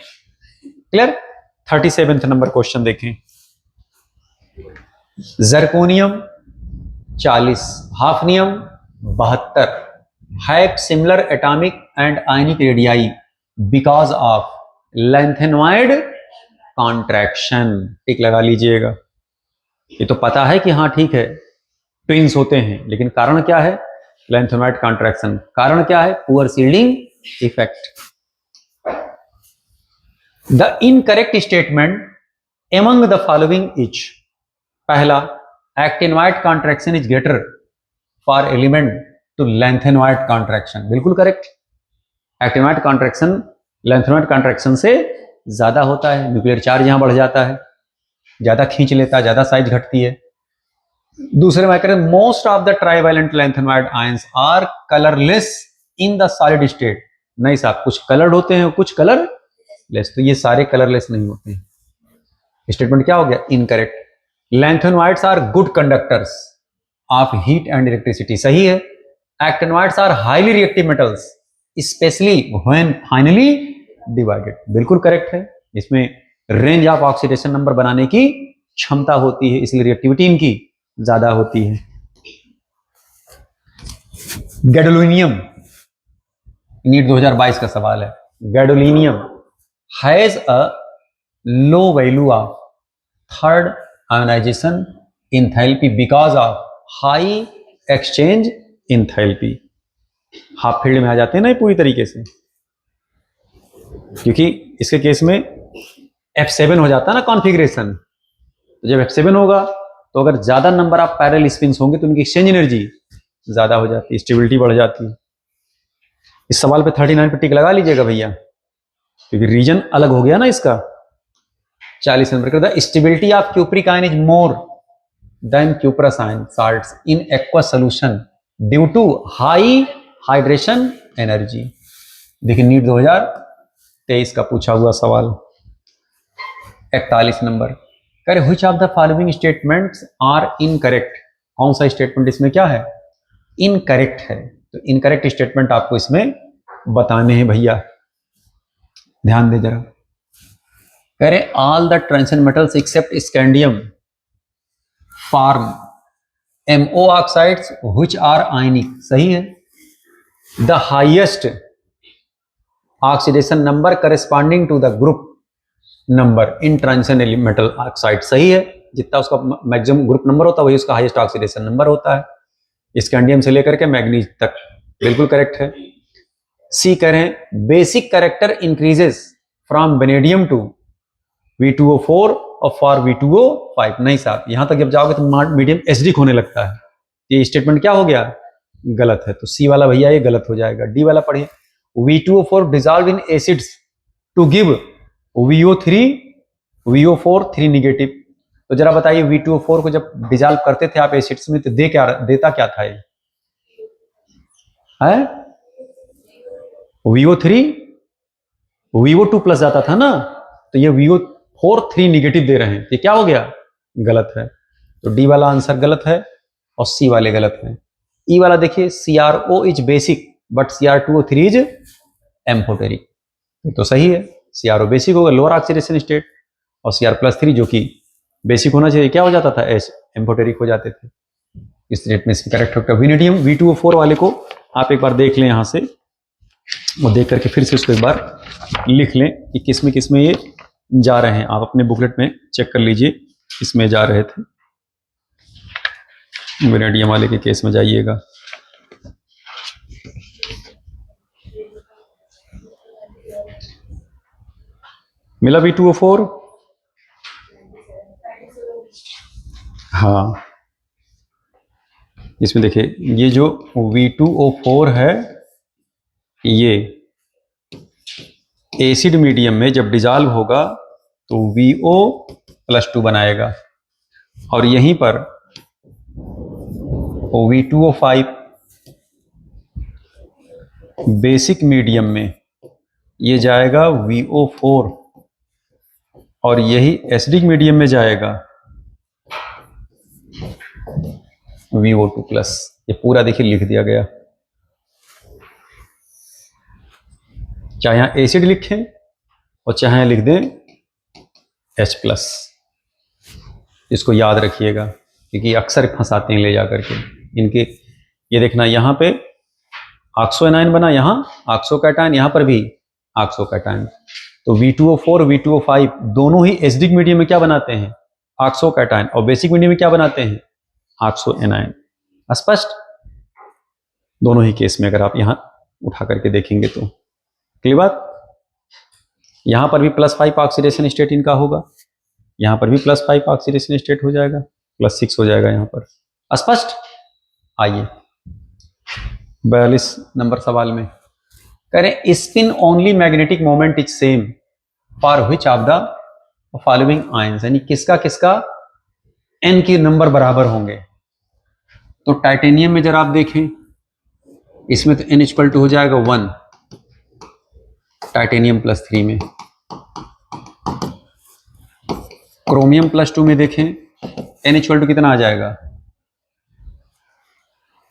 क्लियर। 37 नंबर क्वेश्चन देखें। Zirconium 40, hafnium 72 have similar atomic and ionic radii because of lanthanoid contraction. Tick लगा लीजिएगा। ये तो पता है कि हाँ ठीक है ट्विंस होते हैं, लेकिन कारण क्या है? Lanthanoid contraction. कारण क्या है? Poor shielding effect. The incorrect statement among the following is. पहला, actinoid contraction is greater for element to lanthanoid contraction. बिल्कुल correct. Actinoid contraction lanthanoid contraction से ज्यादा होता है। न्यूक्लियर चार्ज यहां बढ़ जाता है, ज्यादा खींच लेता है, ज्यादा साइज घटती है। दूसरे में करें, most of the trivalent lanthanoid ions are colourless in the solid state. नहीं साहब, कुछ कलर्ड होते हैं, कुछ कलरलेस। तो ये सारे कलरलेस नहीं होते हैं। स्टेटमेंट क्या हो गया? Incorrect. Lanthanoids are good conductors of heat and electricity. सही है। Actinoids are highly reactive metals specially when finely divided. बिल्कुल करेक्ट है। इसमें रेंज ऑफ ऑक्सीडेशन नंबर बनाने की क्षमता होती है, इसलिए रिएक्टिविटी इनकी ज्यादा होती है। गैडोलिनियम, नीट 2022 का सवाल है। Gadolinium has a low value of third ionization enthalpy because of high exchange enthalpy. Half field में आ जाते हैं ना ये पूरी तरीके से, क्योंकि इसके केस में F7 हो जाता है ना कॉन्फ़िगरेशन। तो जब F7 होगा तो अगर ज्यादा नंबर ऑफ पैरेलल स्पिन्स होंगे तो उनकी एक्सचेंज एनर्जी ज्यादा हो जाती है, स्टेबिलिटी बढ़ जाती है। इस सवाल पे 39 पे टिक लगा लीजिएगा भैया, क्योंकि रीजन अलग हो गया ना इसका। 40 नंबर का, the stability of cupric ion is more than cuprous ion salts in aqua solution due to high hydration energy. देखिए नीट 2023 का पूछा हुआ सवाल 41 नंबर, कह रहे which of the following statements are incorrect, कौन सा स्टेटमेंट इसमें क्या है, इनकरेक्ट है। तो इनकरेक्ट स्टेटमेंट आपको इसमें बताने हैं भैया, ध्यान दे जरा। कह रहे all the transition metals except scandium form MO oxides which are ionic, सही है। The highest oxidation number corresponding to the group number in transition metal oxide, सही है। जितना उसका मैक्सिमम ग्रुप नंबर होता है वही उसका हाईएस्ट ऑक्सीडेशन नंबर होता है, स्कैंडियम से लेकर के मैग्नीज तक, बिल्कुल करेक्ट है। सी कह रहे हैं basic character increases from vanadium to V2O4 और फॉर V2O5, नहीं साहब, यहां तक जब जाओगे तो मीडियम एसिडिक होने लगता है, ये स्टेटमेंट क्या हो गया, गलत है। तो सी वाला भैया ये गलत हो जाएगा। डी वाला पढ़िए, V2O4 dissolve in acids to give VO4 3 negative. तो जरा बताइए V2O4 को जब डिजॉल्व करते थे आप एसिड्स में तो देता क्या था ये, है VO3 VO2 प्लस जाता था ना, तो ये VO4 3 निगेटिव दे रहे हैं, ये क्या हो गया, गलत है। तो डी वाला आंसर गलत है और सी वाले गलत है। ई वाला देखिए CrO is basic but Cr2O3 is amphoteric, तो सही है। CrO बेसिक होगा, लोअर ऑक्सीडेशन स्टेट, और Cr+3 जो कि बेसिक होना चाहिए क्या हो जाता था, एम्फोटेरिक हो जाते थे। इस स्टेट में इसकी करेक्ट होगा विनेडियम। V2O4 वाले को आप एक बार देख लें यहां से, और देख करके फिर से उसको एक बार लिख लें कि किस में ये जा रहे हैं। आप अपने बुकलेट में चेक कर लीजिए, इसमें जा रहे थे, वेनेडियम वाले के केस में जाइएगा। मिला V2O4, हाँ इसमें देखिए ये जो V2O4 है ये एसिड मीडियम में जब डिजॉल्व होगा तो VO+2 बनाएगा, और यहीं पर V2O5 बेसिक मीडियम में ये जाएगा VO4, और यही एसिडिक मीडियम में जाएगा VO2+। ये पूरा देखिए लिख दिया गया, चाहे यहां एसिड लिखें और चाहे लिख दें H+। इसको याद रखिएगा क्योंकि अक्सर फंसाते हैं ले जा करके इनके। ये देखना यहां पे ऑक्सो एनायन बना, यहां ऑक्सो कैटायन, यहां पर भी ऑक्सो कैटायन। तो V2O4 V2O5 दोनों ही एसिडिक मीडियम में क्या बनाते हैं, ऑक्सो कैटायन, और बेसिक मीडियम में क्या बनाते हैं, ऑक्सो एनायन। स्पष्ट, दोनों ही केस में अगर आप यहां उठा करके देखेंगे तो क्लियर बात। यहां पर भी +5 ऑक्सीडेशन स्टेट इनका होगा, यहां पर भी +5 ऑक्सीडेशन स्टेट हो जाएगा, +6 हो जाएगा यहां पर। स्पष्ट। आइए 42 नंबर सवाल में कह रहे spin only magnetic moment is same for which of the following ions, यानी किसका किसका n के नंबर बराबर होंगे। तो टाइटेनियम में जरा आप देखें, इसमें तो n इक्वल टू हो जाएगा 1, टाइटेनियम +3 में। क्रोमियम +2 में देखें n इक्वल टू कितना आ जाएगा,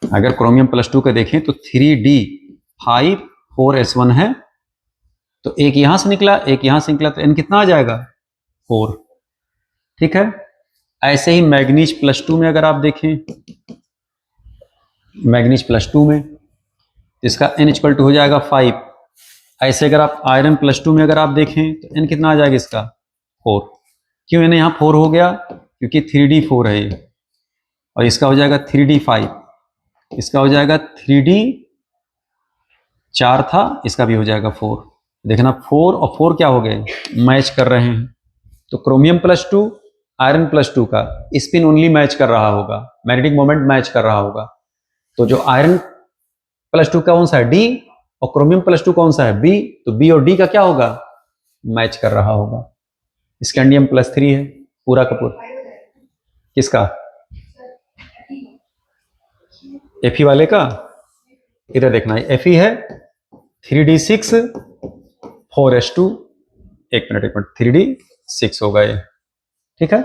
अगर क्रोमियम +2 का देखें तो 3d5 4s1 है, तो एक यहां से निकला एक यहां से निकला, तो n कितना आ जाएगा 4, ठीक है। ऐसे ही मैग्नीज +2 में अगर आप देखें, मैग्नीज +2 में इसका n इक्वल टू हो जाएगा 5। ऐसे अगर आप आयरन +2 में अगर आप देखें तो n कितना आ जाएगा इसका 4। क्यों n यहाँ 4 हो गया, क्योंकि 3d4 है ये, और इसका हो जाएगा 3d5, इसका हो जाएगा 3d4 था, इसका भी हो जाएगा 4। देखना 4 और 4 क्या हो गए, मैच कर रहे हैं। तो क्रोमियम +2 आयरन +2 का स्पिन ओनली मैच कर रहा होगा, मैग्नेटिक मोमेंट मैच कर रहा होगा। तो जो आयरन +2 का कौन सा है, D, और क्रोमियम +2 कौन सा है, B, तो B और D का क्या होगा, मैच कर रहा होगा। स्कैंडियम +3 है पूरा का पूरा। किसका? Fe वाले का। इधर देखना है, Fe है 3d6 4s2, एक मिनट 3d6 होगा ये, ठीक है।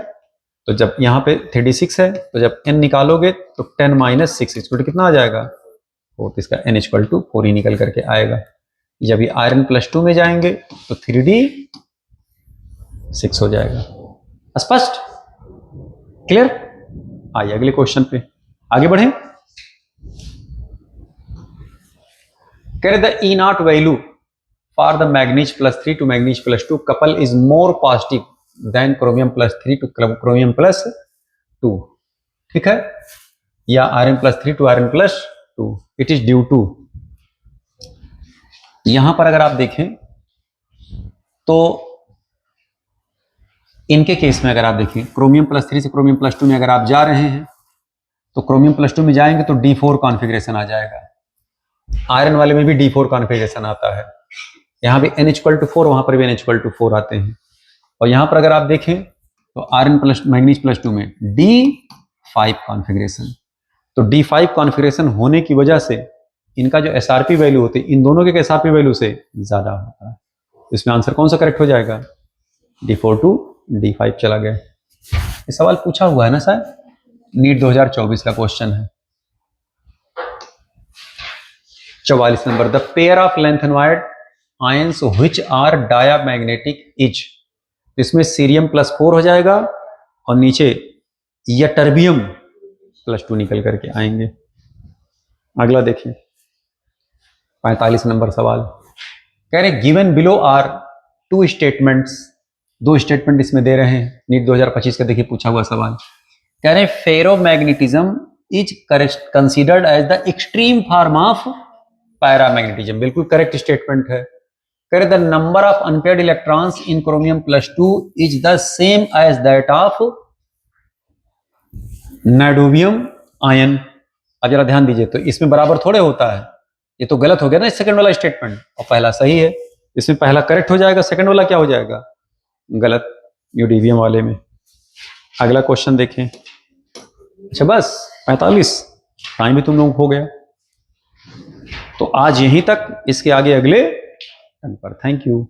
तो जब यहाँ पे 3d6 है तो जब n निकालोगे तो 10 - 6 इक्वल कितना आ जाएगा? तो इसका n इक्वल टू 4 ही निकल करके आएगा। जब ये आयरन +2 में जाएंगे तो 3d6 हो जाएगा। स्पष्ट? क्लियर? आइए अगले क्वेश्चन पे आगे बढ़ें। कह रहे the E0 value for the manganese +3 to manganese +2 couple is more positive than chromium +3 to chromium +2, ठीक है, या iron +3 to iron +2। It is due to, यहां पर अगर आप देखें तो इनके केस में अगर आप देखें क्रोमियम +3 से क्रोमियम +2 में अगर आप जा रहे हैं तो क्रोमियम +2 में जाएंगे तो D4 कॉन्फ़िगरेशन आ जाएगा। आयरन वाले में भी D4 कॉन्फ़िगरेशन आता है। यहाँ भी n इक्वल टू 4, वहां पर भी n इक्वल टू 4 आते हैं। और यहाँ पर अगर आप देखें तो आयरन मैग्नीज +2 में D5 कॉन्फ़िगरेशन। तो D5 कॉन्फ़िगरेशन होने की वजह से इनका जो SRP वैल्यू होती है इन दोनों के SRP वैल्यू से ज्यादा होता है। इसमें आंसर कौन सा करेक्ट हो जाएगा? D4 टू D5 चला गया। ये सवाल पूछा हुआ है ना सर, नीट 2024 का क्वेश्चन है। 44 number, the pair of lanthanoid ions which are diamagnetic is. इसमें सीरियम +4 हो जाएगा और नीचे यटर्बियम +2 निकल करके आएंगे। अगला देखिए 45 नंबर सवाल, कह रहे given below are two statements, दो स्टेटमेंट इसमें दे रहे हैं। नीट 2025 का देखिए पूछा हुआ सवाल, कह रहे ferromagnetism is considered as the extreme form of paramagnetism. बिल्कुल करेक्ट स्टेटमेंट है। कह रहे the number of unpaired electrons in chromium +2 is the same as that of niobium ion. अब जरा ध्यान दीजिए, तो इसमें बराबर थोड़े होता है, ये तो गलत हो गया ना सेकंड वाला स्टेटमेंट, और पहला सही है। इसमें पहला करेक्ट हो जाएगा, सेकंड वाला क्या हो जाएगा? गलत, न्यूडीवियम वाले में। अगला क्वेश्चन देखें। अच्छा बस 45, टाइम भी तुम लोग हो गया। तो आज यहीं तक, इसके आगे अगले पर। Thank you.